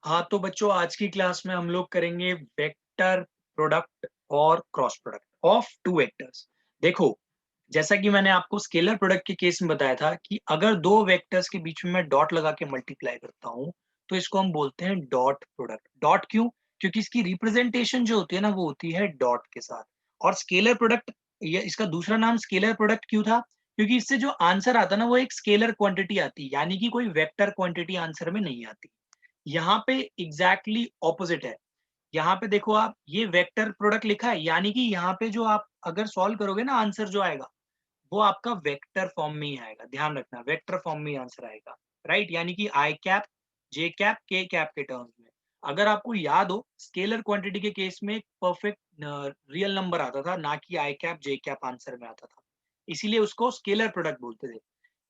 हाँ, तो बच्चों आज की क्लास में हम लोग करेंगे वेक्टर प्रोडक्ट और cross product of two vectors. देखो, जैसा कि मैंने आपको स्केलर प्रोडक्ट के केस में बताया था कि अगर दो वेक्टर्स के बीच में मैं डॉट लगा के मल्टीप्लाई करता हूँ, तो इसको हम बोलते हैं डॉट प्रोडक्ट। डॉट क्यों? क्योंकि इसकी रिप्रेजेंटेशन जो होती है ना, वो होती है डॉट के साथ। और स्केलर प्रोडक्ट, ये इसका दूसरा नाम स्केलर प्रोडक्ट क्यों था? क्योंकि इससे जो आंसर आता है ना, वो एक स्केलर क्वांटिटी आती है, यानी कि कोई वेक्टर क्वांटिटी आंसर में नहीं आती। यहाँ पे एग्जैक्टली ऑपोजिट है। यहाँ पे देखो आप, ये वेक्टर प्रोडक्ट लिखा है, यानी कि यहाँ पे जो आप अगर सॉल्व करोगे ना, आंसर जो आएगा वो आपका वेक्टर फॉर्म में ही आएगा। ध्यान रखना, वेक्टर फॉर्म में ही आंसर आएगा, राइट? यानी कि आई cap, J cap, K cap के टर्म्स में। अगर आपको याद हो, स्केलर क्वांटिटी के केस में एक परफेक्ट रियल नंबर आता था, ना कि आई कैप जे कैप आंसर में आता था। इसीलिए उसको स्केलर प्रोडक्ट बोलते थे।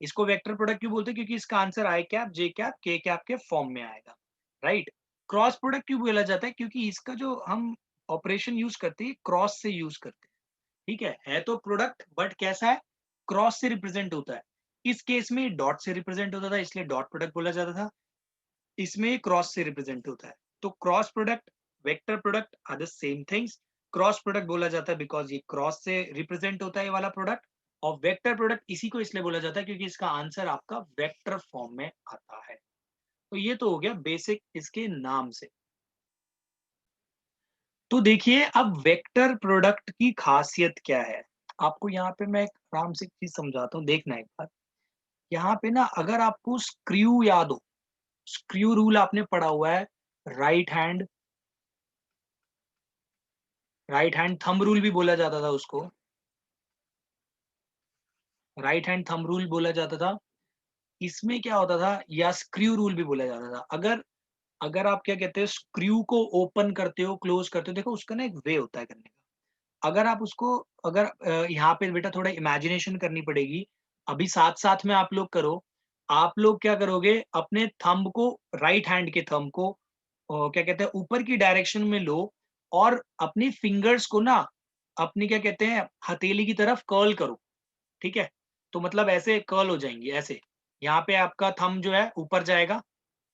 इसको वेक्टर प्रोडक्ट क्यों बोलते हैं? क्योंकि इसका answer I cap, J cap, K cap के फॉर्म में आएगा, राइट? क्रॉस प्रोडक्ट क्यों बोला जाता है? क्योंकि इसका जो हम ऑपरेशन यूज करते हैं, क्रॉस से यूज करते हैं। ठीक है तो प्रोडक्ट, बट कैसा है? क्रॉस से रिप्रेजेंट होता है। इस केस में डॉट से रिप्रेजेंट होता था, इसलिए डॉट प्रोडक्ट बोला जाता था। इसमें क्रॉस से रिप्रेजेंट होता है, तो cross product, vector product are the same things. Cross product बोला जाता है बिकॉज ये क्रॉस से रिप्रेजेंट होता है ये वाला प्रोडक्ट। और वेक्टर प्रोडक्ट इसी को इसलिए बोला जाता है क्योंकि इसका आंसर आपका वेक्टर फॉर्म में आता है। तो ये तो हो गया बेसिक इसके नाम से। तो देखिए, अब वेक्टर प्रोडक्ट की खासियत क्या है? आपको यहाँ पे मैं एक आराम से चीज समझाता हूँ, देखना एक बार। यहाँ पे ना, अगर आपको स्क्रू याद हो, स्क्रू रूल आपने पढ़ा हुआ है। Right hand, right hand thumb rule भी बोला जाता था उसको। राइट हैंड थंब रूल बोला जाता था। इसमें क्या होता था, या स्क्रू रूल भी बोला जाता था। अगर अगर आप क्या कहते हैं, स्क्रू को ओपन करते हो, क्लोज करते हो, देखो उसका ना एक वे होता है करने का। अगर आप उसको, अगर यहाँ पे बेटा थोड़ा इमेजिनेशन करनी पड़ेगी। अभी साथ-साथ में आप लोग करो। आप लोग क्या करोगे, अपने थंब को, राइट हैंड के थंब को क्या कहते हैं, ऊपर की डायरेक्शन में लो और अपनी फिंगर्स को ना, अपनी क्या कहते हैं, हथेली की तरफ कर्ल करो। ठीक है? तो मतलब ऐसे कर्ल हो जाएँगी, ऐसे। यहाँ पे आपका थंब जो है ऊपर जाएगा,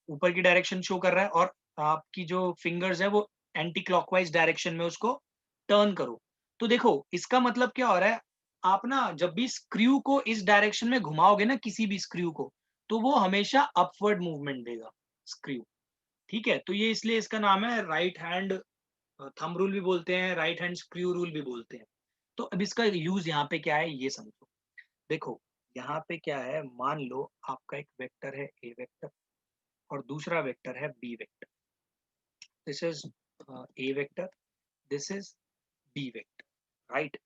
ऊपर की डायरेक्शन शो कर रहा है, और आपकी जो फिंगर्स है वो एंटी क्लॉकवाइज डायरेक्शन में उसको टर्न करो। तो देखो इसका मतलब क्या हो रहा है, आप ना जब भी स्क्रू को इस डायरेक्शन में घुमाओगे ना, किसी भी स्क्रू को, तो वो हमेशा अपवर्ड मूवमेंट देगा स्क्रू। ठीक है? तो ये इसलिए इसका नाम है राइट हैंड थंब रूल भी बोलते हैं, राइट हैंड स्क्रू रूल भी बोलते हैं। तो अब इसका यूज़ यहाँ पे क्या है, ये समझो। देखो, यहाँ पे क्या है, मान लो आपका एक वेक्टर है ए वेक्टर और दूसरा वेक्टर है B vector. This is A vector, this is B vector, right?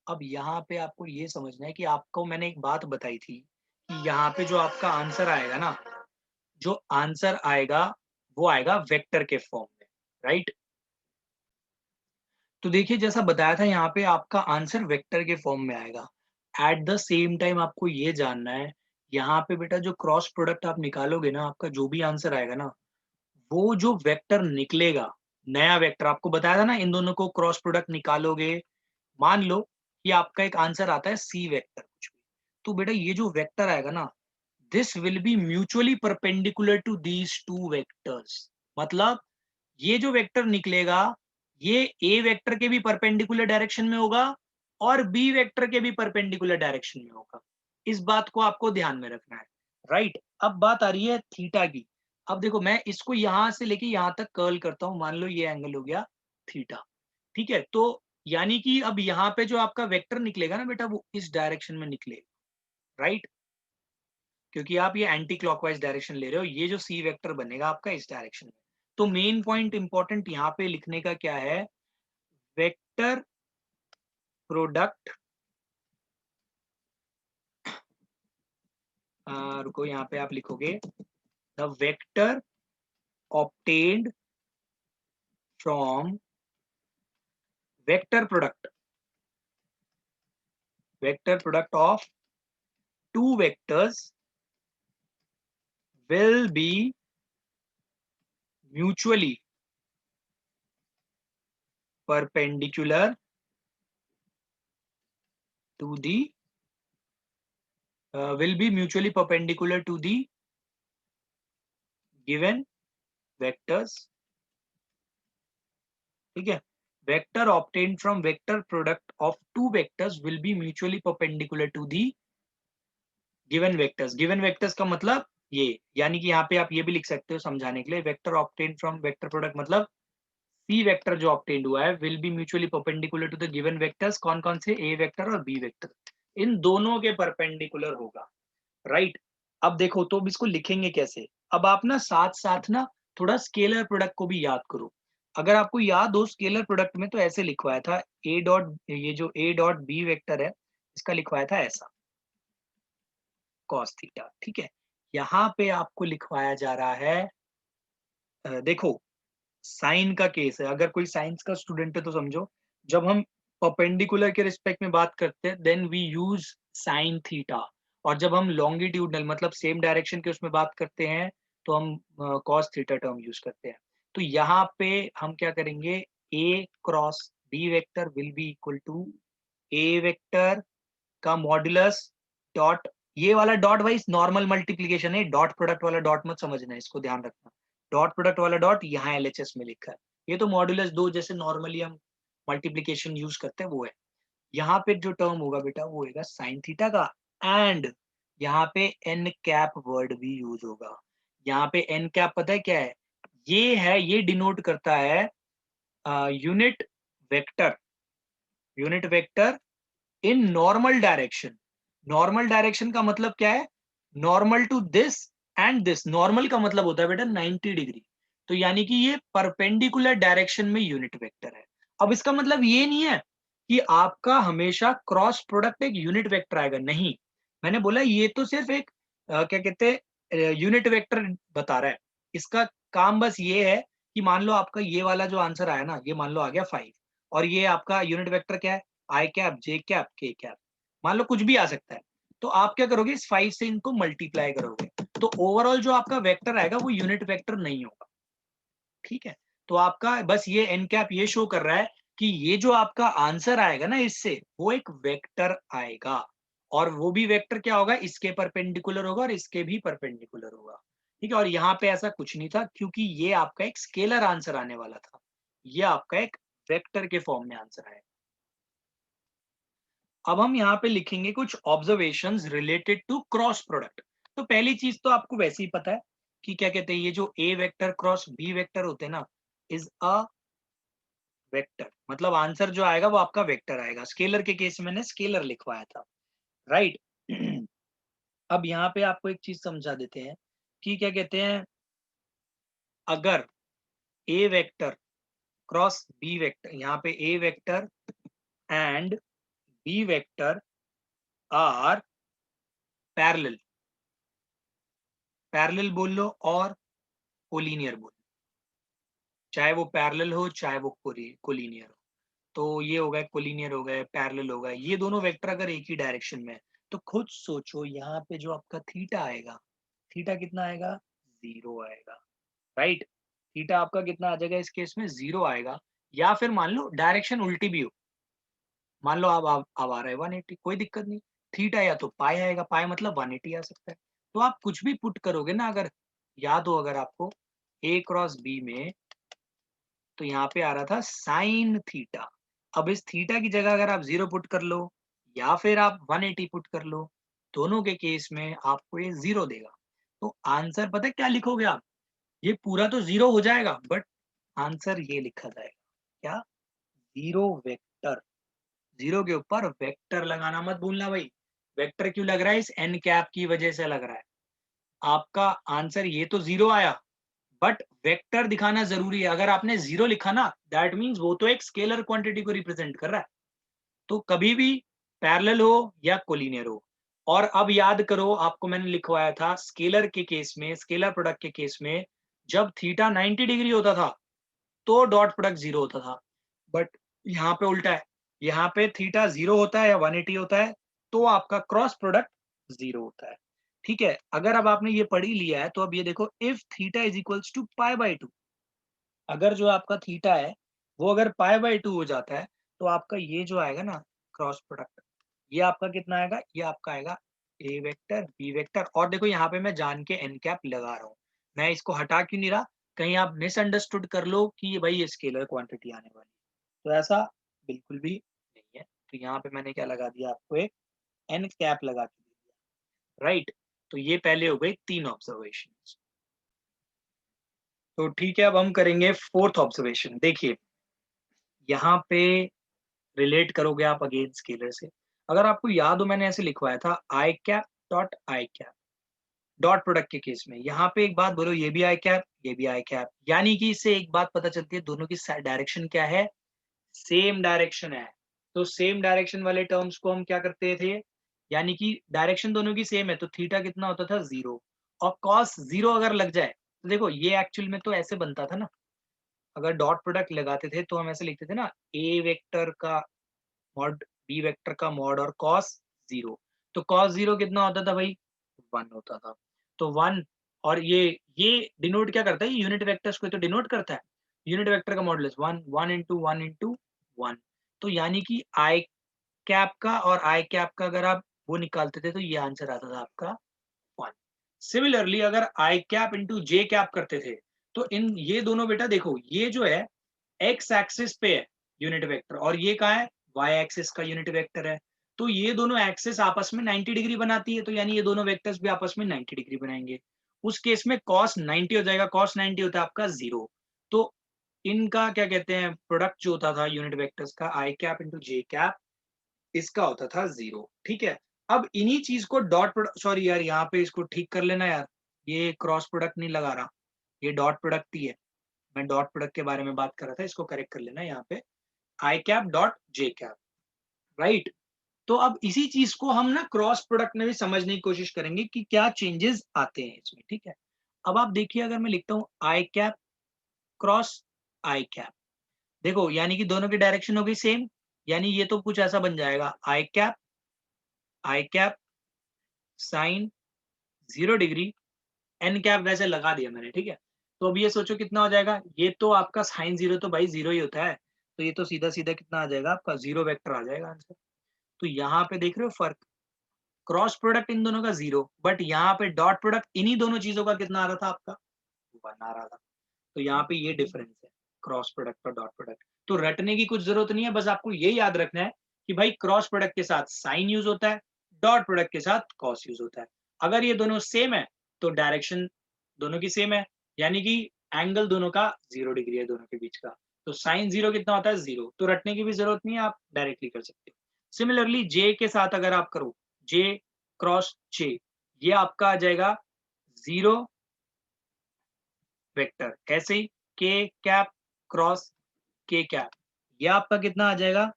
अब यहाँ पे आपको ये समझना है कि आपको मैंने एक बात बताई थी कि यहाँ पे जो आपका आंसर आएगा ना, जो आंसर आएगा वो आएगा वेक्टर के फॉर्म में, राइट? तो देखिए, जैसा बताया था, यहाँ पे आपका आंसर वेक्टर के फॉर्म में आएगा। एट द सेम टाइम आपको ये जानना है, यहाँ पे बेटा जो क्रॉस प्रोडक्ट आप निकालोगे ना, आपका जो भी आंसर आएगा ना, वो जो वेक्टर निकलेगा, नया वेक्टर आपको बताया था ना, इन दोनों को क्रॉस प्रोडक्ट निकालोगे। मान लो कि आपका एक आंसर आता है सी वेक्टर कुछ भी, तो बेटा ये जो वेक्टर आएगा ना, this will be mutually perpendicular to these two vectors. मतलब ये जो वेक्टर निकलेगा, ये ए वेक्टर के भी परपेंडिकुलर डायरेक्शन में होगा और बी वेक्टर के भी परपेंडिकुलर डायरेक्शन में होगा। इस बात को आपको ध्यान में रखना है, राइट? अब बात आ रही है थीटा की। अब देखो, मैं इसको यहां से लेके यहां तक कर्ल करता हूं, मान लो ये एंगल हो गया थीटा। ठीक है? तो यानी कि अब यहाँ पे जो आपका वेक्टर निकलेगा ना बेटा, वो इस डायरेक्शन में निकलेगा, राइट? क्योंकि आप ये एंटी क्लॉकवाइज डायरेक्शन ले रहे हो, ये जो सी वेक्टर बनेगा आपका इस डायरेक्शन में। तो मेन पॉइंट इंपॉर्टेंट यहाँ पे लिखने का क्या है, वेक्टर प्रोडक्ट, रुको यहाँ पे आप लिखोगे the vector obtained from vector product of two vectors will be mutually perpendicular to the will be mutually perpendicular to the given vectors, ठीक है, vector obtained from vector product of two vectors will be mutually perpendicular to the given vectors. Given vectors का मतलब ये, यानी कि यहाँ पे आप ये भी लिख सकते हो समझाने के लिए, vector obtained from vector product मतलब सी वेक्टर जो ऑब्टेन्ड हुआ है will be mutually perpendicular to the given vectors. कौन कौन से? ए वेक्टर और बी वेक्टर, इन दोनों के परपेंडिकुलर होगा, राइट। अब देखो तो अब इसको लिखेंगे कैसे। अब आप ना साथ साथ ना थोड़ा स्केलर प्रोडक्ट को भी याद करो। अगर आपको याद हो स्केलर प्रोडक्ट में तो ऐसे लिखवाया था, ए डॉट, ये जो ए डॉट बी वेक्टर है इसका लिखवाया था ऐसा, कॉस थीटा, ठीक है। यहाँ पे आपको लिखवाया जा रहा है, देखो साइन का केस है, अगर कोई साइंस का स्टूडेंट है तो समझो, जब हम परपेंडिकुलर के रिस्पेक्ट में बात करते हैं then we use sine theta, और जब हम लॉन्गिट्यूडनल मतलब सेम डायरेक्शन के उसमें बात करते हैं तो हम कॉस थीटा टर्म यूज करते हैं। तो यहाँ पे हम क्या करेंगे, A cross B vector will be equal to A vector का मॉड्यूलस डॉट, ये वाला डॉट भाई नॉर्मल मल्टीप्लीकेशन है, डॉट प्रोडक्ट वाला डॉट मत समझना, इसको ध्यान रखना। डॉट प्रोडक्ट वाला डॉट यहाँ एलएचएस में लिखा है, ये तो मॉड्यूलस दो जैसे नॉर्मली हम मल्टीप्लीकेशन यूज करते हैं वो है। यहाँ पे जो टर्म होगा बेटा वो होगा साइन थीटा का, एंड यहाँ पे एन कैप वर्ड भी यूज होगा। यहाँ पे एन कैप पता है क्या है? ये है, ये डिनोट करता है unit vector, unit vector in normal direction. Normal direction का मतलब क्या है? Normal to this and this, normal का मतलब होता है बेटा 90 डिग्री, तो यानी कि ये परपेंडिकुलर डायरेक्शन में यूनिट वेक्टर है। अब इसका मतलब ये नहीं है कि आपका हमेशा क्रॉस प्रोडक्ट एक यूनिट वेक्टर आएगा, नहीं। मैंने बोला ये तो सिर्फ एक क्या कहते हैं यूनिट वेक्टर बता रहा है। इसका काम बस ये है कि मान लो आपका ये वाला जो आंसर आया ना, ये मान लो आ गया 5, और ये आपका यूनिट वेक्टर क्या है? आई cap, J cap, K cap, मान लो कुछ भी आ सकता है। तो आप क्या करोगे, इस 5 से इनको मल्टीप्लाई करोगे, तो ओवरऑल जो आपका वेक्टर आएगा वो यूनिट वेक्टर नहीं होगा, ठीक है। तो आपका बस ये एन कैप ये शो कर रहा है कि ये जो आपका आंसर आएगा ना इससे, वो एक वेक्टर आएगा, और वो भी वेक्टर क्या होगा, इसके परपेंडिकुलर होगा और इसके भी परपेंडिकुलर होगा, ठीक है। और यहाँ पे ऐसा कुछ नहीं था क्योंकि ये आपका एक स्केलर आंसर आने वाला था, ये आपका एक वेक्टर के फॉर्म में आंसर आएगा। अब हम यहाँ पे लिखेंगे कुछ observations related to cross product. तो पहली चीज तो आपको वैसे ही पता है कि क्या कहते हैं, ये जो ए वेक्टर क्रॉस बी वेक्टर होते हैं ना, इज अ वेक्टर, मतलब आंसर जो आएगा वो आपका वेक्टर आएगा। स्केलर के केस में मैंने स्केलर लिखवाया था, राइट। अब यहाँ पे आपको एक चीज समझा देते हैं कि क्या कहते हैं, अगर A vector cross B vector, यहाँ पे A vector and B vector are parallel, parallel बोल लो और कोलिनियर बोल लो, चाहे वो पैरेलल हो चाहे वो कोलिनियर हो। तो ये हो गए कोलिनियर, हो गए पैरेलल, हो गए, ये दोनों वेक्टर अगर एक ही डायरेक्शन में है तो खुद सोचो यहाँ पे जो आपका थीटा आएगा, थीटा कितना आएगा? 0 आएगा, राइट। थीटा आपका कितना आ जाएगा इस केस में? 0 आएगा। या फिर मान लो डायरेक्शन उल्टी भी हो, मान लो अब आ रहा है 180, कोई दिक्कत नहीं, थीटा या तो पाई आएगा, पाई मतलब 180 आ सकता है। तो आप कुछ भी पुट करोगे ना, अगर याद हो अगर आपको ए क्रॉस बी में, तो यहाँ पे आ रहा था साइन थीटा। अब इस थीटा की जगह अगर आप 0 पुट कर लो या फिर आप 180 पुट कर लो, दोनों के केस में आपको ये 0 देगा। तो आंसर पता है क्या लिखोगे आप? ये पूरा तो 0 हो जाएगा बट आंसर ये लिखा जाएगा क्या? 0 वेक्टर। 0 के ऊपर वेक्टर लगाना मत भूलना भाई। वेक्टर क्यों लग रहा है? इस एन कैप की वजह से लग रहा है। आपका आंसर ये तो 0 आया बट वेक्टर दिखाना जरूरी है। अगर आपने 0 लिखा ना, दैट मीन्स वो तो एक स्केलर क्वांटिटी को रिप्रेजेंट कर रहा है। तो कभी भी पैरेलल हो या कोलिनियर हो। और अब याद करो, आपको मैंने लिखवाया था स्केलर के केस में, स्केलर प्रोडक्ट के केस में, जब थीटा 90 डिग्री होता था तो डॉट प्रोडक्ट 0 होता था, बट यहाँ पे उल्टा है। यहाँ पे थीटा 0 होता है या 180 होता है तो आपका क्रॉस प्रोडक्ट 0 होता है, ठीक है। अगर अब आपने ये पढ़ ही लिया है तो अब ये देखो, if theta is equals to pi by 2, अगर जो आपका थीटा है वो अगर पाई बाई 2 हो जाता है तो आपका ये जो आएगा ना क्रॉस प्रोडक्ट, ये आपका कितना आएगा? ये आपका आएगा ए वेक्टर बी वेक्टर। और देखो यहाँ पे मैं जान के एन कैप लगा रहा हूँ, मैं इसको हटा क्यों नहीं रहा? कहीं आप मिसअंडरस्टूड कर लो कि ये भाई ये स्केलर क्वांटिटी आने वाली है, तो ऐसा बिल्कुल भी नहीं है। तो यहाँ पे मैंने क्या लगा दिया, आपको एक एन कैप लगा के दे दिया, राइट। तो ये पहले हो गई 3 ऑब्जर्वेशन। तो ठीक है, अब हम करेंगे 4th ऑब्जर्वेशन। देखिए यहाँ पे रिलेट करोगे आप अगेन स्केलर से। अगर आपको याद हो, मैंने ऐसे लिखवाया था I cap dot I cap dot product के केस में। यहाँ पे एक बात बोलो, ये भी आई कैप, ये भी आई कैप, यानी कि इससे एक बात पता चलती है, दोनों की डायरेक्शन क्या है, सेम डायरेक्शन है। तो सेम डायरेक्शन वाले टर्म्स को हम क्या करते थे, यानी कि डायरेक्शन दोनों की सेम है तो थीटा कितना होता था, 0। और कॉस 0 अगर लग जाए तो देखो ये एक्चुअल में तो ऐसे बनता था ना, अगर डॉट प्रोडक्ट लगाते थे तो हम ऐसे लिखते थे ना, ए वेक्टर का मॉड बी वेक्टर का मॉड और कॉस 0। तो कॉस 0 कितना होता था भाई, 1 होता था। तो 1, और ये डिनोट क्या करता है, यूनिट वेक्टर्स को तो डिनोट करता है। यूनिट वेक्टर का मॉडुलस 1, 1 इंटू 1 इंटू 1। तो यानी कि आई कैप का और आई कैप का अगर आप वो निकालते थे तो ये आंसर आता था आपका 1। सिमिलरली अगर आई कैप इंटू जे कैप करते थे तो इन ये दोनों बेटा देखो, ये जो है एक्स एक्सिस पे है यूनिट वेक्टर, और ये कहाँ है, वाई एक्सिस का यूनिट वेक्टर है। तो ये दोनों एक्सिस आपस में 90 डिग्री बनाती है, तो यानी ये दोनों वेक्टर्स भी आपस में 90 डिग्री बनाएंगे। उस केस में cos 90 हो जाएगा, cos 90 होता है आपका 0। तो इनका क्या कहते हैं, प्रोडक्ट जो होता था यूनिट वेक्टर्स का, आई कैप इंटू जे कैप, इसका होता था 0। ठीक है। अब इन्हीं चीज को डॉट प्रोडक्ट, सॉरी यार यहाँ पे इसको ठीक कर लेना यार, ये क्रॉस प्रोडक्ट नहीं लगा रहा, ये डॉट प्रोडक्ट ही है। मैं डॉट प्रोडक्ट के बारे में बात कर रहा था, इसको करेक्ट कर लेना यहाँ पे, I cap dot J cap, right. तो अब इसी चीज को हम ना क्रॉस प्रोडक्ट में भी समझने की कोशिश करेंगे कि क्या चेंजेस आते हैं इसमें। ठीक है। अब आप देखिए, अगर मैं लिखता हूँ आई कैप क्रॉस आई कैप, देखो यानी कि दोनों की डायरेक्शन हो गई सेम, यानी ये तो कुछ ऐसा बन जाएगा, I cap sine 0 degree, N cap वैसे लगा दिया मैंने। ठीक है। तो अब ये सोचो कितना हो जाएगा, ये तो आपका साइन 0 तो भाई 0 ही होता है, तो ये तो सीधा सीधा कितना आ जाएगा आपका, 0 वेक्टर आ जाएगा आंसर। तो यहाँ पे देख रहे हो फर्क, क्रॉस प्रोडक्ट इन दोनों का 0, बट यहाँ पे डॉट प्रोडक्ट इन्हीं दोनों चीजों का कितना आ रहा था आपका, 1 आ रहा था। तो यहाँ पे ये डिफरेंस है क्रॉस प्रोडक्ट और डॉट प्रोडक्ट। तो रटने की कुछ जरूरत नहीं है, बस आपको ये याद रखना है कि भाई क्रॉस प्रोडक्ट के साथ साइन यूज होता है, डॉट प्रोडक्ट के साथ कॉस यूज होता है। अगर ये दोनों सेम है तो डायरेक्शन दोनों की सेम है, यानी कि एंगल दोनों का 0 डिग्री है दोनों के बीच का। तो साइन 0 कितना होता है, 0। तो रटने की भी जरूरत नहीं है, आप डायरेक्टली कर सकते हो। सिमिलरली जे के साथ अगर आप करो, जे क्रॉस जे, ये आपका आ जाएगा 0 वेक्टर। ऐसे ही के कैप क्रॉस के कैप, ये आपका कितना आ जाएगा,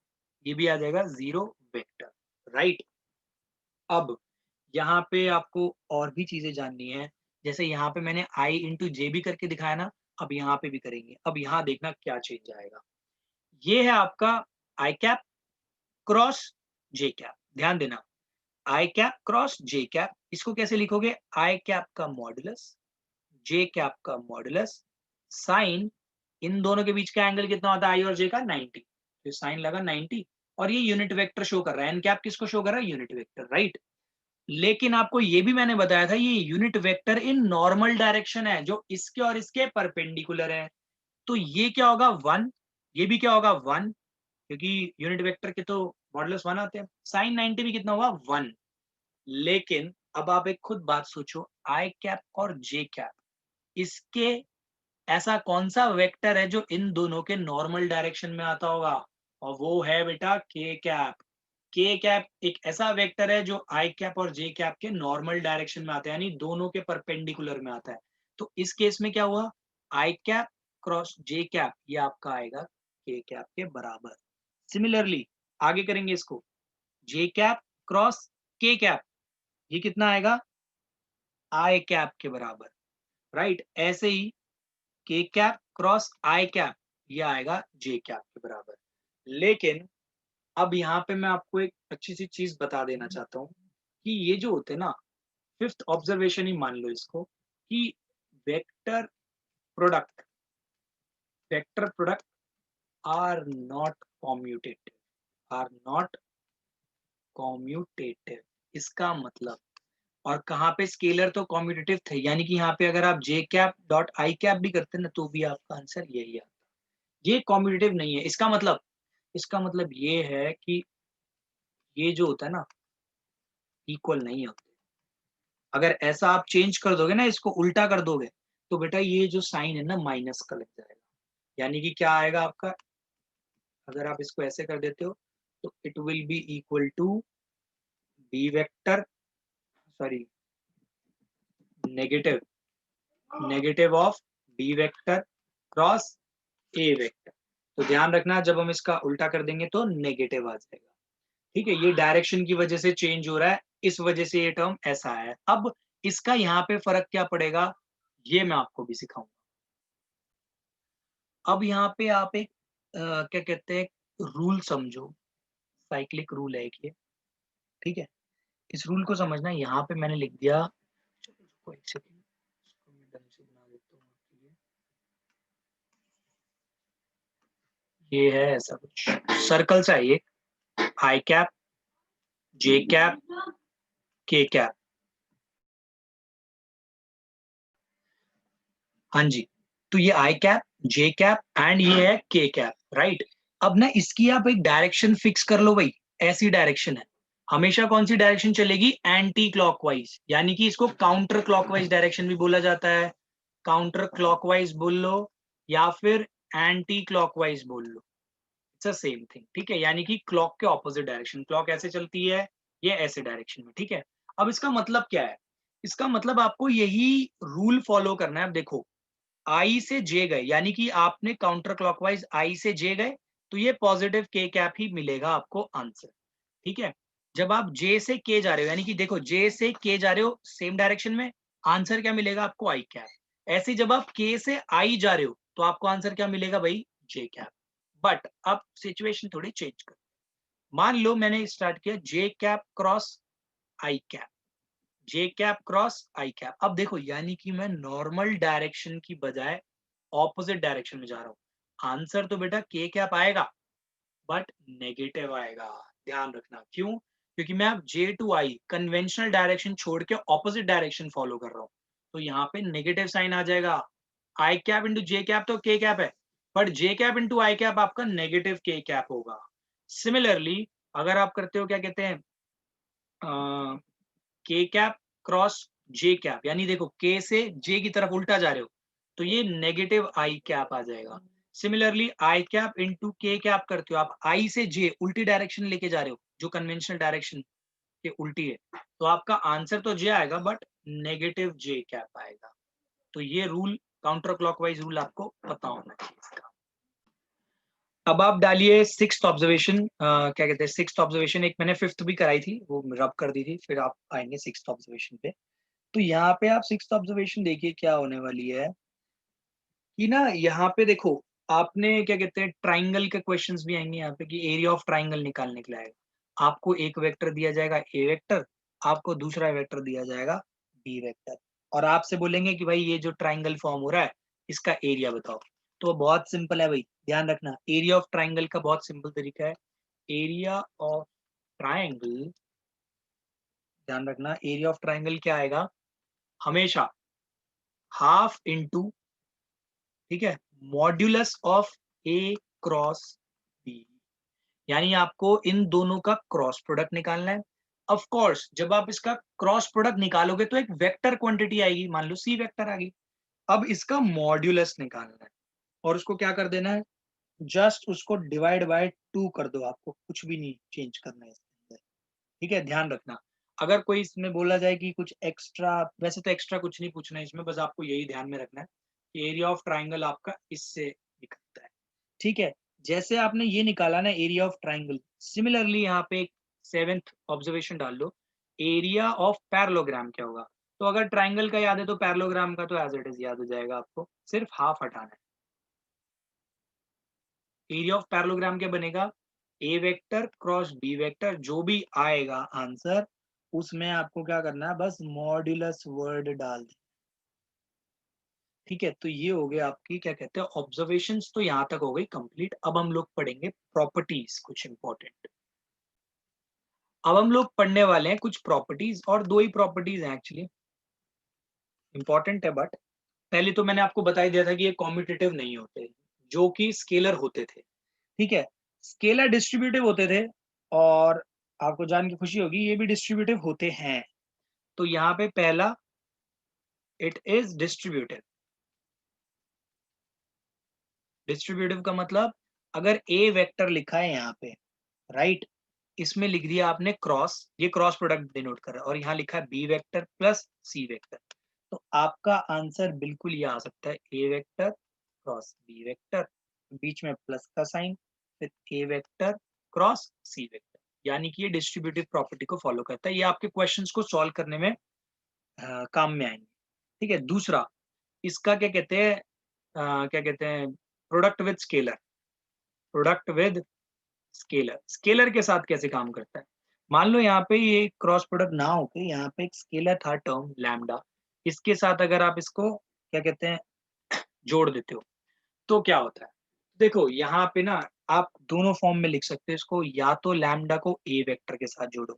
ये भी आ जाएगा 0 वेक्टर, राइट। अब यहाँ पे आपको और भी चीजें जाननी है, जैसे यहाँ पे मैंने आई इंटू जे भी करके दिखाया ना, अब यहाँ पे भी करेंगे। अब यहाँ देखना क्या चेंज आएगा, ये है आपका आई कैप क्रॉस जे कैप। ध्यान देना, आई कैप क्रॉस जे कैप, इसको कैसे लिखोगे, आई कैप का मॉडुलस जे कैप का मॉडुलस साइन, इन दोनों के बीच का एंगल कितना होता है आई और जे का, 90। तो साइन लगा 90, और ये यूनिट वेक्टर शो कर रहा है, एन कैप किसको शो कर रहा है, यूनिट वेक्टर, राइट। लेकिन आपको ये भी मैंने बताया था, ये unit vector in normal direction है, जो इसके और इसके परपेंडिकुलर है। तो ये क्या होगा, 1, ये भी क्या होगा 1, क्योंकि यूनिट वेक्टर के तो मॉडुलस 1 आते हैं। साइन 90 भी कितना हुआ, 1। लेकिन अब आप एक खुद बात सोचो, आई कैप और जे कैप, इसके ऐसा कौन सा वेक्टर है जो इन दोनों के नॉर्मल डायरेक्शन में आता होगा, और वो है बेटा के कैप। के कैप एक ऐसा वेक्टर है जो आई कैप और जे कैप के नॉर्मल डायरेक्शन में आता है, यानी दोनों के परपेंडिकुलर में आता है। तो इस केस में क्या हुआ, आई कैप क्रॉस जे कैप, ये आपका आएगा के कैप के बराबर। सिमिलरली आगे करेंगे इसको, जे कैप क्रॉस के कैप, ये कितना आएगा, आई कैप के बराबर, राइट। ऐसे ही के कैप क्रॉस आई कैप, ये आएगा जे कैप के बराबर। लेकिन अब यहाँ पे मैं आपको एक अच्छी सी चीज बता देना चाहता हूँ कि ये जो होते हैं ना, 5th ऑब्जर्वेशन ही मान लो इसको, कि vector product vector product are not commutative, are not commutative. इसका मतलब और कहाँ पे स्केलर तो कॉम्यूटेटिव थे, यानी कि यहाँ पे अगर आप जे कैप डॉट आई कैप भी करते ना तो भी आपका आंसर यही आता। ये कॉम्यूटेटिव नहीं है। इसका मतलब ये है कि ये जो होता है ना, इक्वल नहीं होते। अगर ऐसा आप चेंज कर दोगे ना, इसको उल्टा कर दोगे, तो बेटा ये जो साइन है ना माइनस का लग जाएगा। यानी कि क्या आएगा आपका, अगर आप इसको ऐसे कर देते हो तो it will be equal to B vector, sorry, negative negative of B vector cross A vector. तो ध्यान रखना, जब हम इसका उल्टा कर देंगे तो नेगेटिव आ जाएगा। ठीक है, ये डायरेक्शन की वजह से चेंज हो रहा है, इस वजह से ये टर्म ऐसा है। अब इसका यहाँ पे फर्क क्या पड़ेगा, ये मैं आपको भी सिखाऊंगा। अब यहाँ पे आप एक क्या कहते हैं, रूल समझो, साइक्लिक रूल है एक ये। ठीक है, इस रूल को समझना। यहाँ पे मैंने लिख दिया, चलो एक सेकंड, इसको मैं ढंग से बना देता हूँ आपके लिए। ये है ऐसा कुछ सर्कल सा है ये, आई cap, J cap, K cap. हाँ जी, तो ये आई कैप, जे कैप एंड ये है के कैप, राइट। अब ना इसकी आप एक डायरेक्शन फिक्स कर लो भाई, ऐसी डायरेक्शन है, हमेशा कौन सी डायरेक्शन चलेगी, एंटी क्लॉकवाइज, यानी कि इसको काउंटर क्लॉकवाइज डायरेक्शन भी बोला जाता है। काउंटर क्लॉकवाइज बोल लो या फिर एंटी क्लॉकवाइज बोल लो, इट्स अ सेम थिंग। ठीक है, यानी कि क्लॉक के ऑपोजिट डायरेक्शन, क्लॉक ऐसे चलती है, ये ऐसे डायरेक्शन में। ठीक है, अब इसका मतलब क्या है, इसका मतलब आपको यही रूल फॉलो करना है। अब देखो, आई से जे गए, यानी कि आपने काउंटर क्लॉकवाइज आई से जे गए, तो ये पॉजिटिव के कैप ही मिलेगा आपको आंसर। ठीक है, जब आप जे से के जा रहे हो, यानी कि देखो जे से के जा रहे हो सेम डायरेक्शन में, आंसर क्या मिलेगा आपको, आई कैप। ऐसे जब आप के से आई जा रहे हो तो आपको आंसर क्या मिलेगा भाई, जे कैप। बट अब सिचुएशन थोड़ी चेंज कर, मान लो मैंने स्टार्ट किया जे कैप क्रॉस आई कैप, जे कैप क्रॉस आई कैप। अब देखो, यानी कि मैं नॉर्मल डायरेक्शन की बजाय ऑपोजिट डायरेक्शन में जा रहा हूँ, आंसर तो बेटा के कैप आएगा बट नेगेटिव आएगा। ध्यान रखना, क्यों, क्योंकि मैं अब जे टू आई कन्वेंशनल डायरेक्शन छोड़ के ऑपोजिट डायरेक्शन फॉलो कर रहा हूँ, तो यहाँ पे नेगेटिव साइन आ जाएगा। I cap into J cap तो के कैप है, but J cap into I cap आपका नेगेटिव के कैप होगा। सिमिलरली अगर आप करते हो क्या कहते हैं, के कैप क्रॉस जे कैप, यानी देखो के से जे की तरफ उल्टा जा रहे हो, तो ये नेगेटिव आई कैप आ जाएगा। सिमिलरली आई कैप इंटू के कैप करते हो, आप आई से जे उल्टी डायरेक्शन लेके जा रहे हो, जो कन्वेंशनल डायरेक्शन के उल्टी है, तो आपका आंसर तो जे आएगा बट नेगेटिव जे कैप आएगा। तो ये रूल, काउंटर क्लॉकवाइज रूल आपको पता होना चाहिए इसका। अब आप डालिए सिक्स्थ ऑब्जर्वेशन, क्या कहते हैं सिक्स्थ ऑब्जर्वेशन, एक मैंने फिफ्थ भी कराई थी, वो रब कर दी थी, फिर आप आएंगे सिक्स्थ ऑब्जर्वेशन पे। तो यहाँ पे आप सिक्स्थ ऑब्जर्वेशन देखिए क्या होने वाली है कि ना, यहाँ पे देखो, आपने क्या कहते हैं ट्राइंगल के क्वेश्चंस भी आएंगे यहाँ पे कि एरिया ऑफ ट्राइंगल निकालने के लिए आएगा। आपको एक वेक्टर दिया जाएगा ए वेक्टर, आपको दूसरा वेक्टर दिया जाएगा बी वेक्टर, और आपसे बोलेंगे कि भाई ये जो ट्राइंगल फॉर्म हो रहा है इसका एरिया बताओ। तो बहुत सिंपल है भाई, ध्यान रखना, एरिया ऑफ ट्राइंगल का बहुत सिंपल तरीका है। एरिया ऑफ ट्राइंगल, ध्यान रखना, एरिया ऑफ ट्राइंगल क्या आएगा, हमेशा हाफ इंटू, ठीक है, modulus of A cross B, यानी आपको इन दोनों का क्रॉस प्रोडक्ट निकालना है। ऑफ कोर्स जब आप इसका क्रॉस प्रोडक्ट निकालोगे तो एक वेक्टर क्वांटिटी आएगी, मान लो सी वेक्टर आ गई। अब इसका मॉड्यूलस निकालना है और उसको क्या कर देना है, जस्ट उसको डिवाइड बाय 2 कर दो, आपको कुछ भी नहीं चेंज करना है इसके अंदर। ठीक है, ध्यान रखना, अगर कोई इसमें बोला जाए कि कुछ एक्स्ट्रा, वैसे तो एक्स्ट्रा कुछ नहीं पूछना है इसमें, बस आपको यही ध्यान में रखना है कि एरिया ऑफ ट्राइंगल आपका इससे निकलता है। ठीक है, जैसे आपने ये निकाला ना एरिया ऑफ ट्राइंगल, सिमिलरली यहाँ पे एक सेवेंथ ऑब्जर्वेशन डाल लो, एरिया ऑफ पैरेललोग्राम क्या होगा। तो अगर ट्राइंगल का याद है तो पैरेललोग्राम का तो एज इट इज याद हो जाएगा, आपको सिर्फ हाफ हटाना है। एरिया ऑफ पैरेललोग्राम क्या बनेगा, ए वेक्टर क्रॉस बी वेक्टर, जो भी आएगा आंसर उसमें आपको क्या करना है, बस मॉड्यूलस वर्ड डाल देना। ठीक है, तो ये हो गया आपकी क्या कहते हैं ऑब्जर्वेशंस, तो यहाँ तक हो गई कंप्लीट। अब हम लोग पढ़ेंगे प्रॉपर्टीज कुछ इंपॉर्टेंट। अब हम लोग पढ़ने वाले हैं कुछ प्रॉपर्टीज, और दो ही प्रॉपर्टीज हैं एक्चुअली, इंपॉर्टेंट है बट पहले तो मैंने आपको बता ही दिया था कि ये कॉम्पिटिटिव नहीं होते, जो कि स्केलर होते थे। ठीक है, स्केलर डिस्ट्रीब्यूटिव होते थे, और आपको जान के खुशी होगी ये भी डिस्ट्रीब्यूटिव होते हैं। तो यहाँ पे पहला, इट इज डिस्ट्रीब्यूटिव। डिस्ट्रीब्यूटिव का मतलब, अगर ए वेक्टर लिखा है यहाँ पे, राइट, इसमें लिख दिया आपने क्रॉस, ये क्रॉस प्रोडक्ट डिनोट कर रहा है, और यहाँ लिखा है B vector plus C vector, तो आपका आंसर बिल्कुल ये आ सकता है ए वेक्टर क्रॉस बी वेक्टर, बीच में प्लस का साइन, फिर ए वेक्टर क्रॉस सी वेक्टर, यानी कि ये डिस्ट्रीब्यूटिव प्रॉपर्टी को फॉलो करता है। ये आपके क्वेश्चंस को सॉल्व करने में काम में आएंगे। ठीक है, दूसरा, इसका क्या कहते हैं, क्या कहते हैं, product with scalar. Product with scalar, scalar के साथ कैसे काम करता है, मान लो यहाँ पे ये क्रॉस प्रोडक्ट ना होके यहाँ पे एक स्केलर था टर्म लैम्डा, इसके साथ अगर आप इसको क्या कहते हैं जोड़ देते हो, तो क्या होता है, देखो यहाँ पे ना आप दोनों फॉर्म में लिख सकते हो इसको, या तो लैम्डा को ए वेक्टर के साथ जोड़ो,